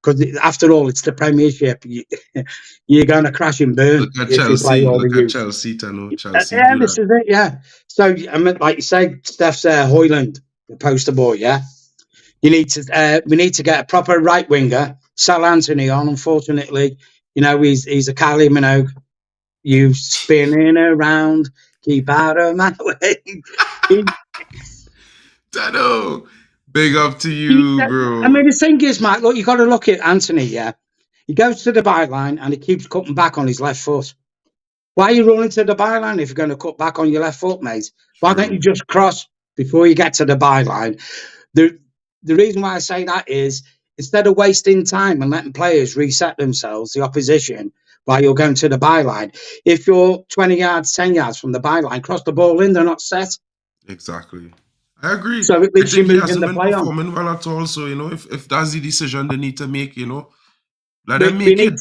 Because after all, it's the Premiership. You're going to crash and burn. Look at Chelsea. Chelsea. Chelsea. Yeah, this is it, yeah. So, I mean, like you say, Steph's Hoyland, the poster boy, yeah? We need to get a proper right winger, sell Anthony on, unfortunately. You know, he's a Kylie Minogue. You spinning around, keep out of my way. Dano, big up to you, bro. I mean, the thing is, Mike, look, you got to look at Anthony, yeah? He goes to the byline and he keeps cutting back on his left foot. Why are you running to the byline if you're going to cut back on your left foot, mate? Why don't you just cross before you get to the byline? The reason why I say that is, instead of wasting time and letting players reset themselves, the opposition, while you're going to the byline, if you're 20 yards, 10 yards from the byline, cross the ball in, they're not set. Exactly. I agree. So at least you're moving the play on. Performing well at all, so, you know, if that's the decision they need to make, you know, let them make it.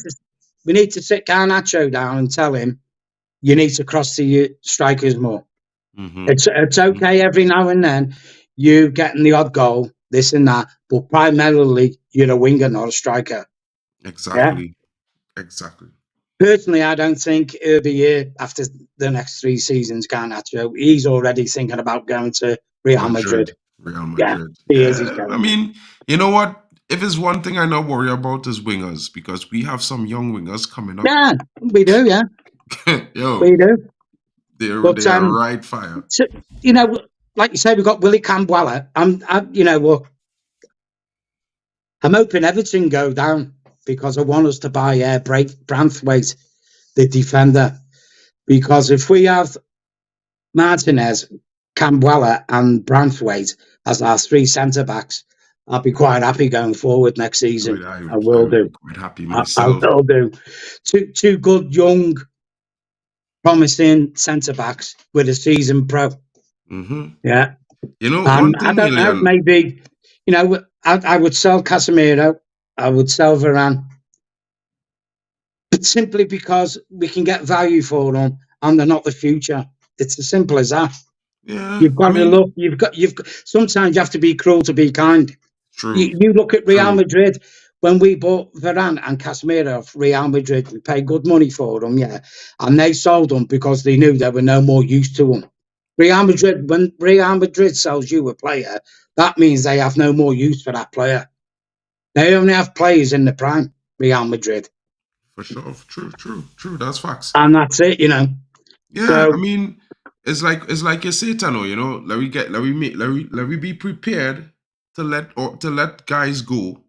We need to sit Garnacho down and tell him, you need to cross the strikers more. It's okay every now and then, you getting the odd goal, this and that, but primarily you're a winger, not a striker. Exactly. Yeah? Exactly. Personally, I don't think it'll be here after the next 3 seasons, Garnacho. He's already thinking about going to Real Madrid. Yeah, he is. He's going. I mean, you know what? If it's one thing I not worry about is wingers, because we have some young wingers coming up. Yeah, we do, yeah. Yo, we do. They are right fire. So, you know, like you say, we've got Willy Cambuella. I'm hoping Everton go down because I want us to buy Branthwaite, the defender. Because if we have Martinez, Cambuella and Branthwaite as our 3 centre-backs, I'll be quite happy going forward next season. I will do. Quite happy myself. I will do. Two good, young, promising centre-backs with a season pro. Yeah. You know, one thing, I don't know, maybe, you know, I would sell Casemiro. I would sell Varane. But simply because we can get value for them and they're not the future. It's as simple as that. Yeah. You've got to look, you've got sometimes you have to be cruel to be kind. True. You look at Real Madrid. When we bought Varane and Casemiro off Real Madrid, we paid good money for them, yeah. And they sold them because they knew there were no more use to them. When Real Madrid sells you a player, that means they have no more use for that player. They only have players in the prime, Real Madrid. For sure. True. That's facts. And that's it, you know. Yeah, so, I mean, it's like you say, Tano, you know, let we be prepared to let guys go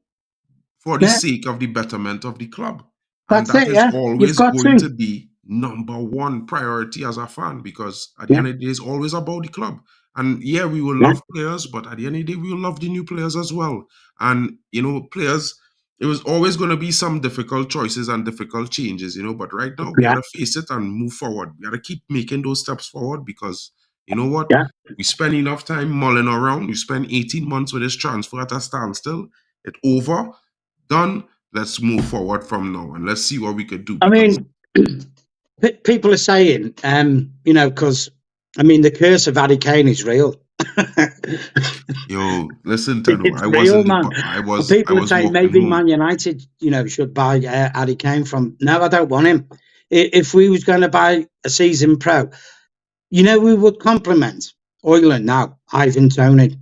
for the sake of the betterment of the club. That's and that is always going to be #1 priority as a fan, because at the end of the day, it's always about the club. And yeah, we will love players, but at the end of the day, we will love the new players as well. And, you know, players, it was always going to be some difficult choices and difficult changes, you know, but right now we got to face it and move forward. We got to keep making those steps forward because, you know what? Yeah. We spend enough time mulling around. We spend 18 months with this transfer at a standstill. It's over, done. Let's move forward from now and let's see what we could do. I mean, people are saying, you know, because I mean, the curse of Harry Kane is real. Yo, listen, Teno, It's real, man. I People are was saying walking maybe home. Man United, you know, should buy Harry Kane from. No, I don't want him. If we was going to buy a season pro, you know, we would compliment Oyland now, Ivan Toney.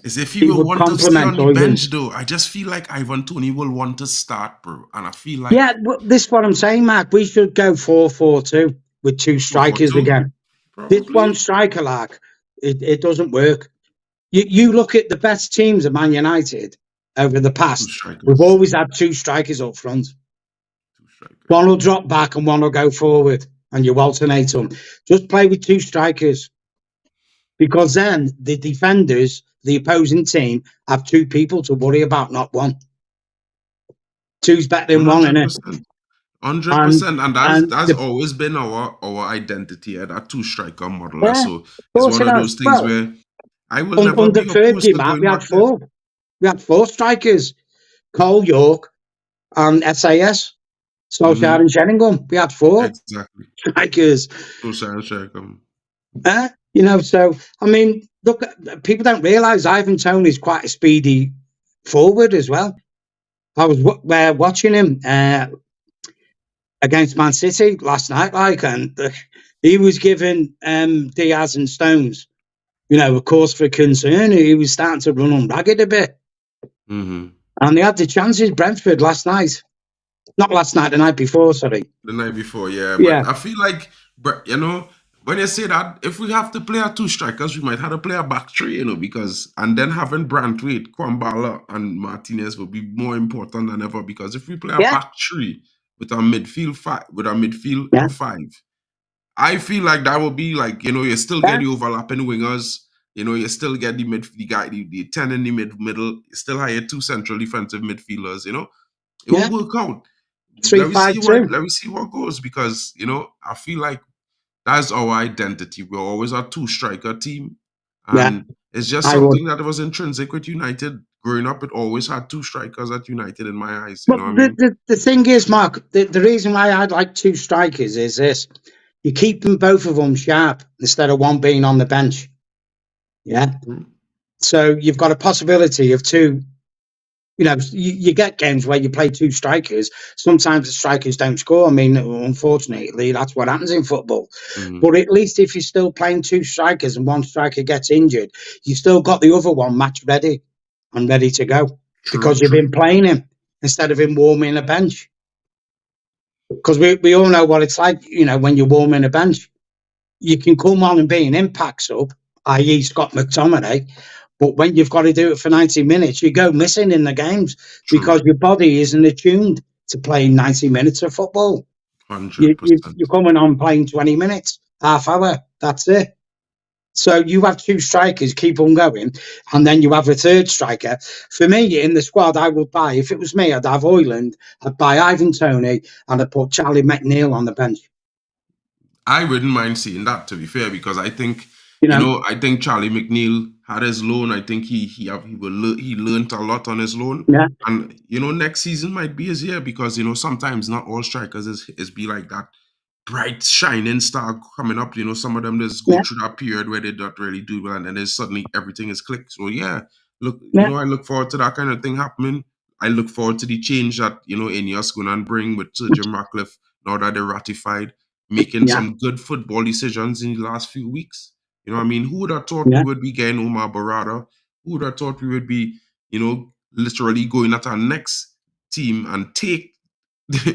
As if he will would want to stay on compliment the Oyland. bench, though. I just feel like Ivan Toney will want to start, bro. And I feel like... Yeah, well, this is what I'm saying, Mark. We should go 4-4-2 with two strikers 4-4-2, again. probably. This one striker, like, it doesn't work. You look at the best teams of Man United over the past, we've always had two strikers up front. One will drop back and one will go forward, and you alternate them. Just play with two strikers. Because then the defenders, the opposing team, have two people to worry about, not one. Two's better than 1, innit? 100%, and that's always been our identity, that two striker model. Yeah, so it's one of those things where I will never be opposed to going we had back there. We had 4 strikers: Cole, York, and SAS. Solskjaer and Sheringham. We had 4 strikers. You know, so I mean, look, people don't realise Ivan Toney is quite a speedy forward as well. I was watching him against Man City last night, like, and he was giving Diaz and Stones, you know, a cause for concern. He was starting to run on ragged a bit. And they had the chances, Brentford, last night. Not last night, the night before, sorry. The night before, yeah. But I feel like, you know, when you say that, if we have to play our 2 strikers, we might have to play a back 3, you know, because, and then having Brantwaite, Kwambala, and Martinez will be more important than ever, because if we play a back 3 with our midfield 5, I feel like that will be like, you know, you still get the overlapping wingers, you know, you still get the 10 in the middle, you still have your 2 central defensive midfielders, you know, it will work out. 3-5-2. Let me see what goes, because, you know, I feel like that's our identity. We're always a 2 striker team, and it's just something that was intrinsic with United. Growing up, it always had 2 strikers at United in my eyes. You know what I mean? The thing is, Mark, the reason why I'd like 2 strikers is this: you keep both of them sharp instead of one being on the bench. Yeah. So you've got a possibility of 2. You know, you get games where you play 2 strikers. Sometimes the strikers don't score. I mean, unfortunately, that's what happens in football. But at least if you're still playing 2 strikers and one striker gets injured, you still got the other one match ready and ready to go, because you've been playing him instead of him warming a bench. Because we all know what it's like, you know, when you're warming a bench. You can come on and be an impact sub, i.e. Scott McTominay, but when you've got to do it for 90 minutes, you go missing in the games because your body isn't attuned to playing 90 minutes of football. 100%. You're coming on playing 20 minutes, half hour, that's it. So you have 2 strikers, keep on going, and then you have a 3rd striker. For me, in the squad, I would buy, if it was me, I'd have Oyland, I'd buy Ivan Toney, and I'd put Charlie McNeil on the bench. I wouldn't mind seeing that, to be fair, because I think, you know, I think Charlie McNeil had his loan. I think he learned a lot on his loan. And, you know, next season might be his year, because, you know, sometimes not all strikers is be like that bright, shining star coming up. You know, some of them just go through that period where they don't really do well, and then suddenly everything is clicked. So, look, you know, I look forward to that kind of thing happening. I look forward to the change that, you know, Ineos going to bring with Sir Jim Ratcliffe, now that they're ratified, making some good football decisions in the last few weeks. You know what I mean? Who would have thought we would be getting Omar Barada? Who would have thought we would be, you know, literally going at our next team and take,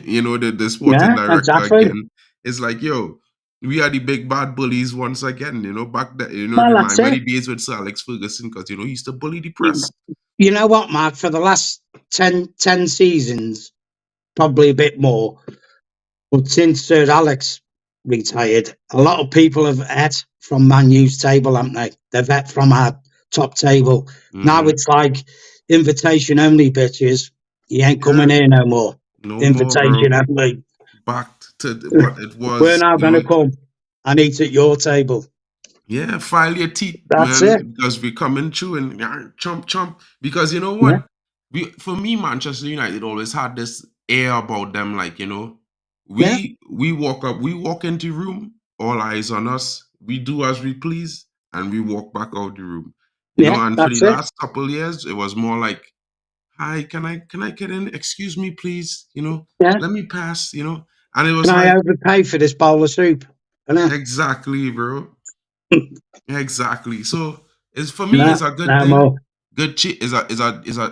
you know, the sporting director again? It's like, yo, we are the big bad bullies once again, you know, back then, you know, remind many days with Sir Alex Ferguson, because, you know, he used to bully the press. You know what, Mark? For the last 10 seasons, probably a bit more, but since Sir Alex retired, a lot of people have ate from Man U's table, haven't they? They've ate from our top table. Now it's like invitation only, bitches. You ain't coming here no more. Invitation only. Back to what it was. We're now going to come and eat at your table. Yeah, file your teeth, That's man, it. because we're coming through and chomp chomp. Because you know Yeah. what? For me, Manchester United always had this air about them, like, Yeah. we walk into the room, all eyes on us, we do as we please, and we walk back out the room. Yeah. And for the That's it. last couple years, it was more like, hi, can I get in? Excuse me, please. Yeah. Let me pass. And it was Can I like, overpay for this bowl of soup? exactly, bro. Exactly. So it's for me, No, it's a good no thing. more. Good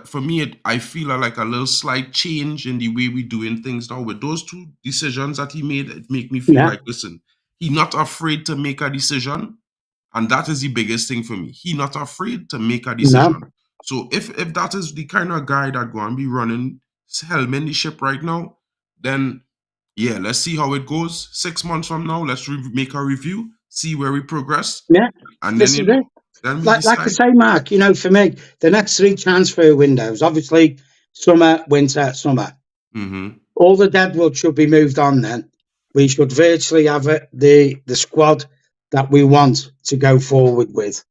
for me. I feel like a little slight change in the way we doing things now. With those two decisions that he made, it make me feel Yeah. like, listen, he not afraid to make a decision, and that is the biggest thing for me. He not afraid to make a decision. No. So if that is the kind of guy that going to be running helming the ship right now, then yeah, let's see how it goes. 6 months from now, let's make a review, see where we progress, Yeah. and This then is it. then we Like I decide. say, Mark, for me, the next 3 transfer windows, obviously summer, winter, summer. Mm-hmm. All the deadwood should be moved on then. We should virtually have the squad that we want to go forward with.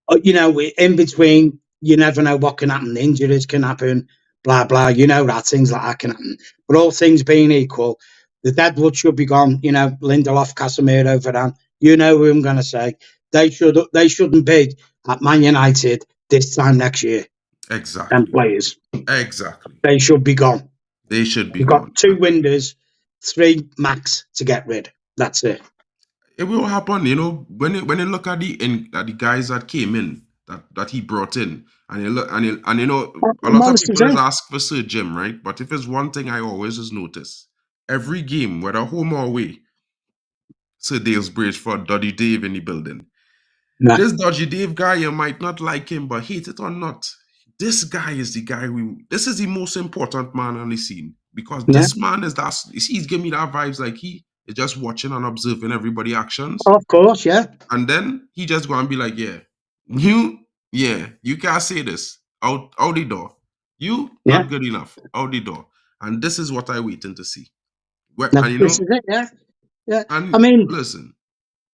In between, you never know what can happen. Injuries can happen, blah, blah. That things like that can happen. But all things being equal, the deadwood should be gone. Lindelof, Casemiro, Varane. You know who I'm going to say. They shouldn't be at Man United this time next year. Exactly. And players. Exactly. They should be gone. They should be You've gone. got 2 windows, 3 max to get rid. That's it. It will happen, when you look at the guys that came in, that he brought in, and you look and a lot of people is ask for Sir Jim, right? But if it's one thing I always just notice, every game, whether home or away, Sir Dale's Bridge for Dodgy Dave in the building. Nah. This Dodgy Dave guy, you might not like him, but hate it or not, this guy is the guy this is the most important man on the scene, because this man is he's giving me that vibes like he is just watching and observing everybody actions. Of course, yeah. And then he just gonna be like, you can't say this. Out the door. You not good enough. Out the door. And this is what I waiting to see. This is it, yeah. Yeah. And I mean, listen,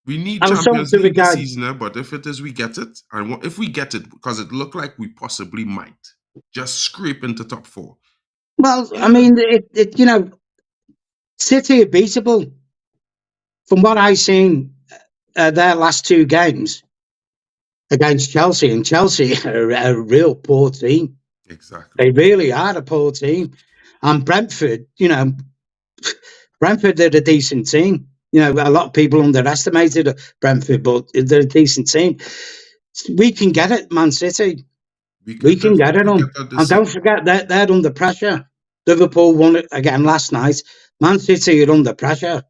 we need Champions League this season, but if it is we get it, and if we get it, because it looked like we possibly might just scrape into top 4. Well, I mean, City are beatable. From what I've seen, their last 2 games against Chelsea, and Chelsea are a real poor team. Exactly. They really are a poor team. And Brentford, Brentford, they're a decent team. A lot of people underestimated Brentford, but they're a decent team. We can get it, Man City. We can get it on. And don't forget that they're under pressure. Liverpool won it again last night. Man City are under pressure.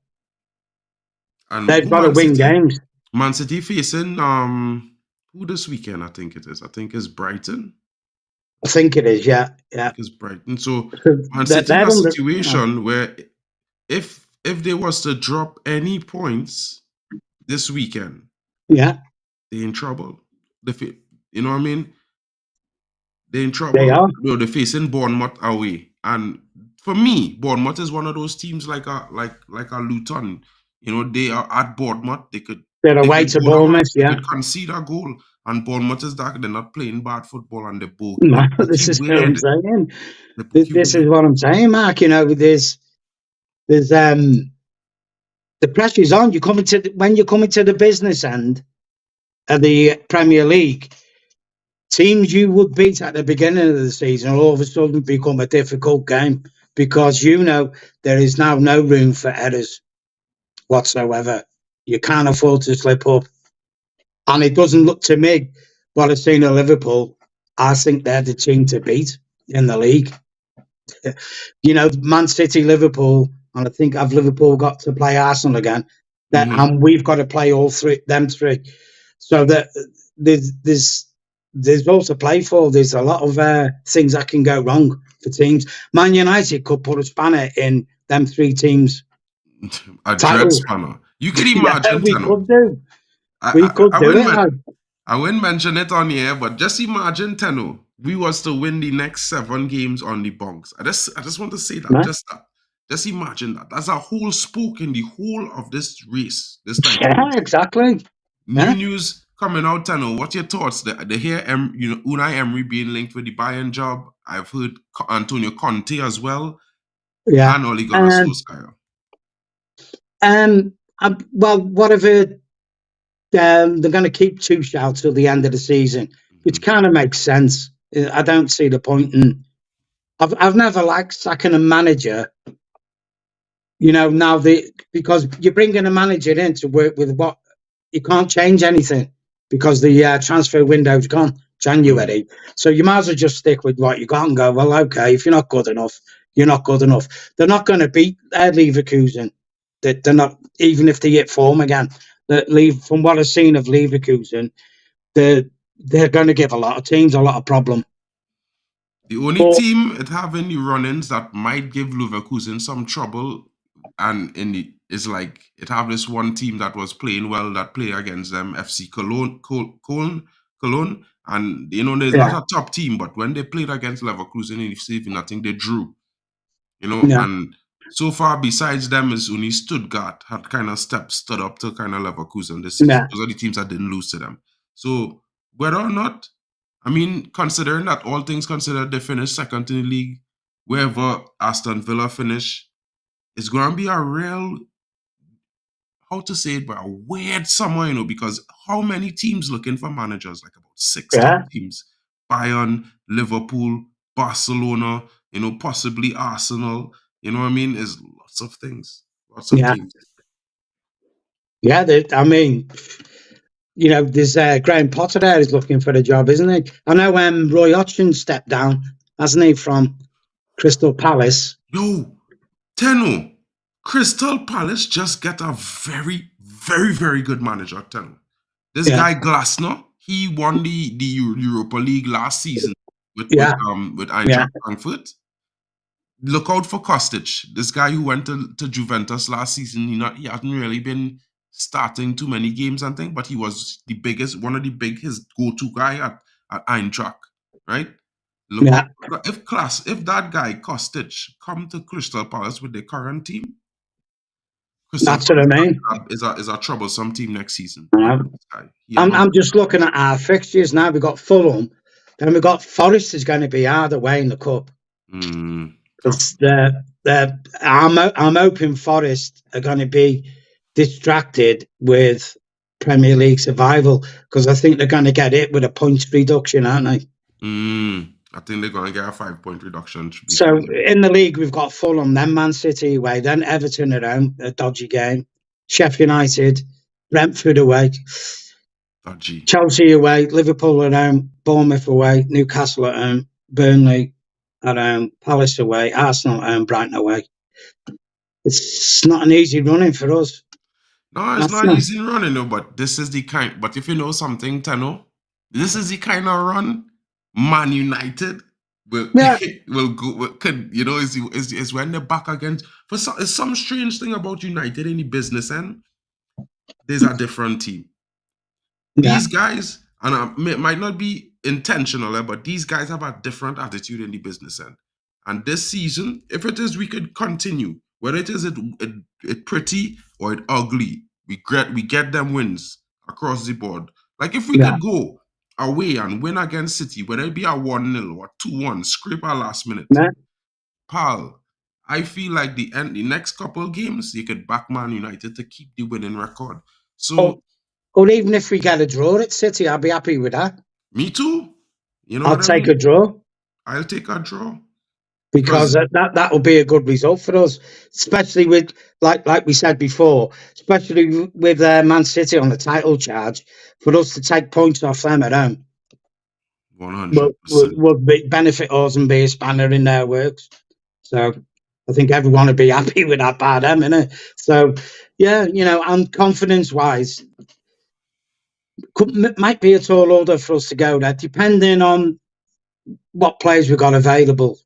And they've got to win games. Man City facing who this weekend? I think it is. I think it's Brighton. I think it is, yeah. I think it's Brighton. So Man City in a situation where if they was to drop any points this weekend, they're in trouble. You know what I mean? They're in trouble. They are. They're facing Bournemouth away, and for me, Bournemouth is one of those teams like a Luton. They are at Bournemouth. They're away to Bournemouth. They could concede a goal, and Bournemouth is that they're not playing bad football, and this is what I'm saying. This is what I'm saying, Mark. There's the pressure's on. When you're coming to the business end of the Premier League. Teams you would beat at the beginning of the season all of a sudden become a difficult game, because there is now no room for errors whatsoever. You can't afford to slip up. And it doesn't look to me, what I've seen of Liverpool, I think they're the team to beat in the league. Man City, Liverpool, and I think Liverpool got to play Arsenal again. And we've got to play them 3. So that there's all to play for. There's a lot of things that can go wrong for teams. Man United could put a spanner in them 3 teams. A dread spanner. You could imagine. We could do. We could do it. I wouldn't mention it on here, but just imagine, Tenno, we was to win the next 7 games on the bunks. I just want to say that. Just imagine that. That's a whole spoke in the whole of this race. This title Yeah, race. exactly. New news coming out, Tano. What's your thoughts? They hear Unai Emery being linked with the Bayern job. I've heard Antonio Conte as well. Yeah. And Ole Gunnar Solskjaer. Well, whatever. They're going to keep Tuchel till the end of the season, which kind of makes sense. I don't see the point in. I've never liked sacking a manager. Now because you're bringing a manager in to work with what you can't change anything because the transfer window's gone January. So you might as well just stick with what you got and go, well, okay, if you're not good enough, you're not good enough. They're not going to beat Leverkusen. They're not, even if they hit form again. From what I've seen of Leverkusen, they're going to give a lot of teams a lot of problem. The only team it have in the run-ins that might give Leverkusen some trouble, and is like it have this one team that was playing well that play against them, FC Cologne, and they're not a top team, but when they played against Leverkusen in the I think they drew, and so far besides them is only Stuttgart had kind of stood up to kind of Leverkusen this season. Those are the teams that didn't lose to them. So whether or not, I mean, considering that all things considered, they finished second in the league, wherever Aston Villa finish, it's going to be a real, how to say it, but a weird summer, because how many teams looking for managers? Like about 16 teams. Bayern, Liverpool, Barcelona, possibly Arsenal. You know what I mean? There's lots of things. Lots of teams. Yeah, there's Graham Potter there is looking for a job, isn't he? I know Roy Hodgson stepped down, hasn't he, from Crystal Palace? Yo, Tenno, Crystal Palace just get a very, very, very good manager, Tenno. This guy Glasner, he won the Europa League last season with Eintracht Frankfurt. Look out for Kostic. This guy who went to Juventus last season, he hasn't really been starting too many games and things, but he was his go-to guy at Eintracht, right? Look out, if that guy Kostic come to Crystal Palace with the current team, that's what I mean. Is a troublesome team next season. I'm just looking at our fixtures now. We've got Fulham, then we've got Forest is going to be hard away in the cup. I'm hoping Forest are going to be distracted with Premier League survival because I think they're going to get it with a points reduction, aren't they? I think they're going to get a 5-point reduction. So in the league, we've got Fulham, then Man City away, then Everton at home, a dodgy game, Sheffield United, Brentford away, dodgy. Chelsea away, Liverpool at home, Bournemouth away, Newcastle at home, Burnley at home, Palace away, Arsenal at home, Brighton away. It's not an easy running for us. No, it's not easy running, though, but this is the kind. But if you know something, Tano, this is the kind of run ManUnited will go. Is when they're back against. It's some strange thing about United in the business end. There's a different team. These guys, and it might not be intentional, but these guys have a different attitude in the business end. And this season, if it is, we could continue. Whether it is it pretty or it ugly, we get them wins across the board. Like if we could go away and win against City, whether it be a 1-0 or 2-1, scrape our last minute. Pal, I feel like the next couple of games, you could back Man United to keep the winning record. So, or even if we get a draw at City, I'll be happy with that. Me too. I'll take a draw. I'll take a draw. Because that will be a good result for us, especially with, like we said before, especially with Man City on the title charge, for us to take points off them at home. 100% would benefit us and be a spanner in their works. So I think everyone would be happy with that by them, innit? So, yeah, and confidence-wise, might be a tall order for us to go there, depending on what players we've got available.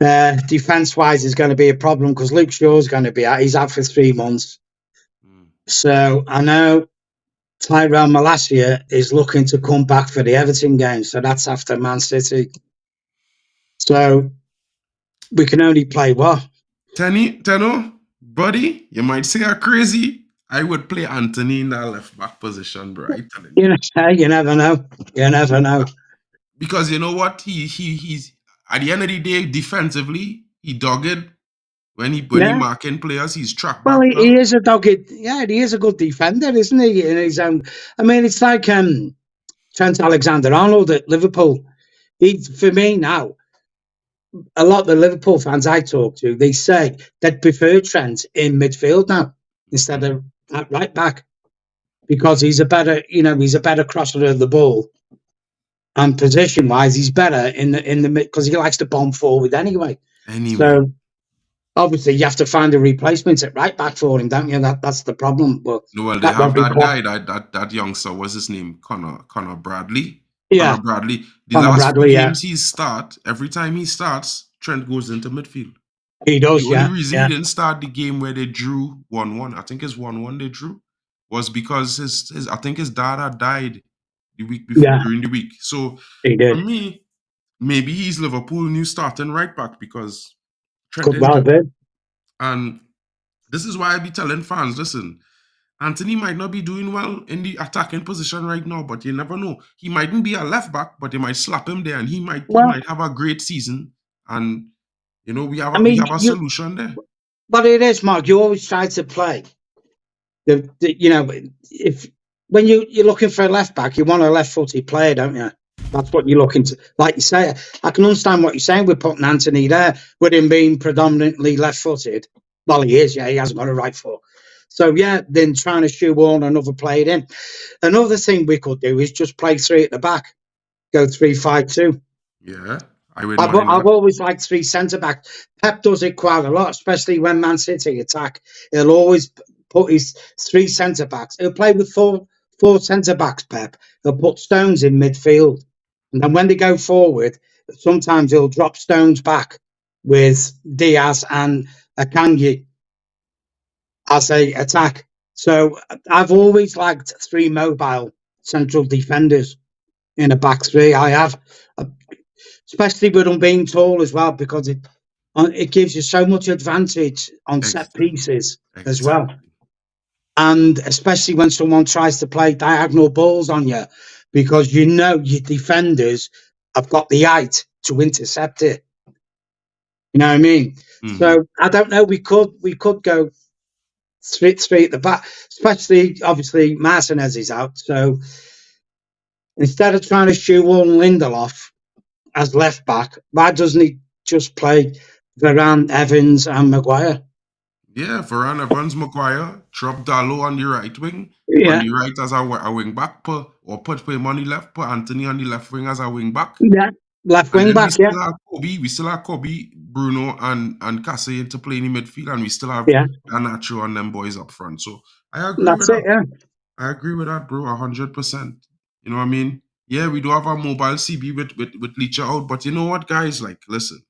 Defense-wise is going to be a problem because Luke Shaw's going to be out. He's out for 3 months. So I know Tyrell Malacia is looking to come back for the Everton game. So that's after Man City. So we can only play what? Tenno, buddy, you might say I'm crazy. I would play Anthony in that left back position, bro. I telling you. You never know. You never know. Because you know what? He's at the end of the day, defensively, he dogged. When he marking players, he's track back. Well, he is a dogged. Yeah, he is a good defender, isn't he? In his own. I mean, it's like Trent Alexander-Arnold at Liverpool. For me now, a lot of the Liverpool fans I talk to, they say they'd prefer Trent in midfield now instead of at right back because he's a better crosser of the ball, and position-wise, he's better in the mid because he likes to bomb forward anyway. So obviously, you have to find a replacement at right back for him, don't you? That's the problem. But well, they have that guy, that youngster. What's his name? Connor Bradley. Yeah, Connor Bradley. The last few games he starts, every time he starts, Trent goes into midfield. He does. The only reason he didn't start the game where they drew 1-1, I think it's 1-1 they drew, was because his I think his dad had died the week before during the week. So for me, maybe he's Liverpool new starting right back because Trent injured. And this is why I be telling fans, listen, Anthony might not be doing well in the attacking position right now, but you never know. He mightn't be a left back, but they might slap him there, and he might have a great season. And we have a solution there. But it is, Mark. You always try to play. If when you're looking for a left back, you want a left-footed player, don't you? That's what you're looking to. Like you say, I can understand what you're saying with putting Anthony there, with him being predominantly left-footed. Well, he is, yeah. He hasn't got a right foot. So, yeah, then trying to shoehorn another player in. Another thing we could do is just play three at the back, go 3-5-2. Yeah, I've always liked three centre-backs. Pep does it quite a lot, especially when Man City attack. He'll always put his three centre-backs. He'll play with four centre-backs, Pep. He'll put Stones in midfield. And then when they go forward, sometimes he'll drop Stones back with Diaz and Akanji as a attack. So I've always liked three mobile central defenders in a back three. I have, especially with them being tall as well, because it gives you so much advantage on set pieces as well. And especially when someone tries to play diagonal balls on you, because your defenders have got the height to intercept it. You know what I mean? So I don't know. We could go three at the back, especially obviously Martinez is out. So instead of trying to shoehorn Lindelof as left back, why doesn't he just play Varane, Evans, and Maguire? Yeah, Varane, Evans, Maguire, drop Dalot on the right wing. Yeah. On the right as a wing back, put him on the left, put Anthony on the left wing as a wing back. Yeah, left wing back, we still have Kobe, Bruno, and Cassian to play in the midfield, and we still have Garnacho and them boys up front. So I agree with that. I agree with that, bro, 100%. You know what I mean? Yeah, we do have a mobile CB with Leacher out, but you know what, guys? Like, listen.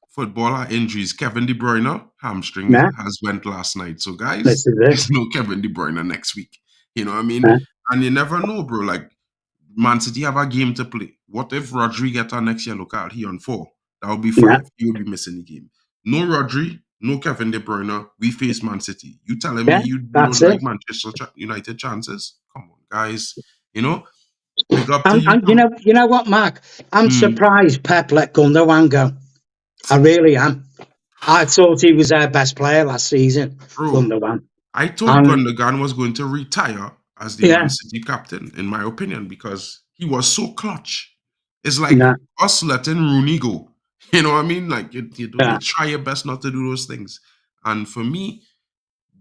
Footballer injuries. Kevin De Bruyne, hamstring, has went last night. So, guys, there's no Kevin De Bruyne next week. You know what I mean? And you never know, bro. Like, Man City have a game to play. What if Rodri get our next yellow card? He on 4. That would be 5. He would be missing the game. No Rodri, no Kevin De Bruyne. We face Man City. You telling me you don't like Manchester United chances? Come on, guys. Big up to you. And you know what, Mark? I'm surprised Pep let Gundogan go. I really am. I thought he was our best player last season, Gundogan. I thought Gundogan was going to retire as the Man City captain, in my opinion, because he was so clutch. It's like us letting Rooney go. You know what I mean? Like, you try your best not to do those things. And for me,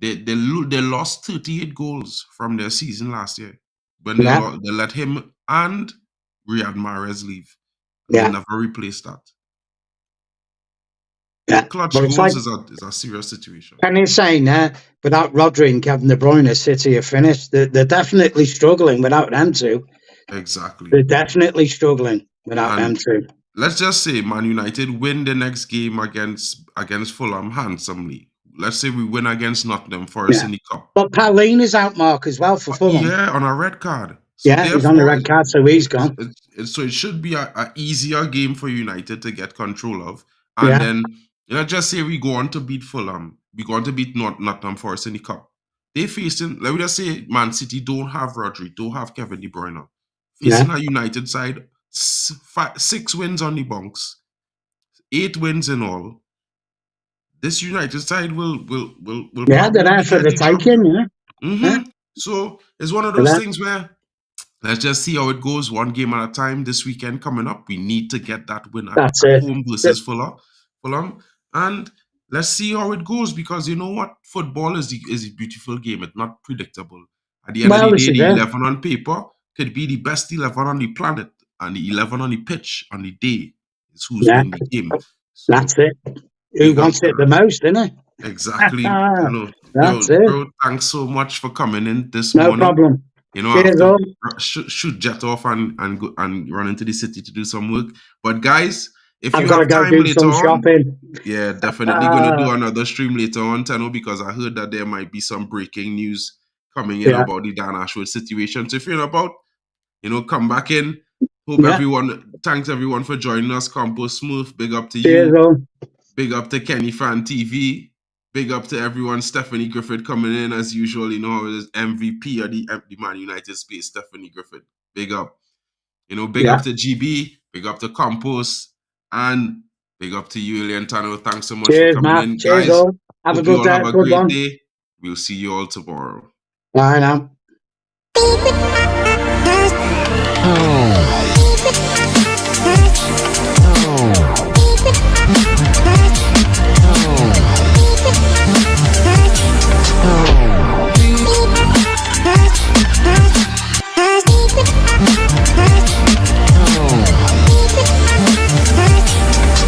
they lost 38 goals from their season last year when they let him and Riyad Mahrez leave. They never replaced that. Clutch goals is a serious situation. Can you say without Rodri and Kevin De Bruyne, City are finished? They're definitely struggling without them two. Exactly. They're definitely struggling without them two. Let's just say Man United win the next game against Fulham handsomely. Let's say we win against Nottingham Forest in the Cup. But Pauline is out, Mark, as well for Fulham. Yeah, on a red card. So he's on a red card, so he's gone. So it should be an easier game for United to get control of. And then let's just say we go on to beat Fulham. We go on to beat Nottingham Forest in the cup. They facing, let me just say, Man City don't have Rodri, don't have Kevin De Bruyne. Facing a United side, 6 wins on the bunks, 8 wins in all. This United side will they're out for the taking, So it's one of those things where let's just see how it goes, one game at a time. This weekend coming up, we need to get that win at home versus Fulham. And let's see how it goes, because you know what? Football is a beautiful game. It's not predictable. At the end of the day, the 11 on paper could be the best 11 on the planet, and the 11 on the pitch on the day is who's winning the game. So, that's it. Who wants it the most, isn't it? Exactly. That's it. Bro, thanks so much for coming in this morning. No problem. You know, I have to should jet off and run into the city to do some work. But guys, if you have time later on, shopping. Yeah, definitely going to do another stream later on, Tano, because I heard that there might be some breaking news coming in about the Dan Ashworth situation. So if you're about, come back in. Thanks everyone for joining us. Compost Smooth, big up to you. Big up to Kenny Fan TV. Big up to everyone. Stephanie Griffith coming in as usual. You know how it is, MVP of the Man United space. Stephanie Griffith. Big up. Big up to GB. Big up to Compost. And big up to you, Elian Tano. Thanks so much for coming in, guys. Have a good day. Have a great day. We'll see you all tomorrow. Bye now.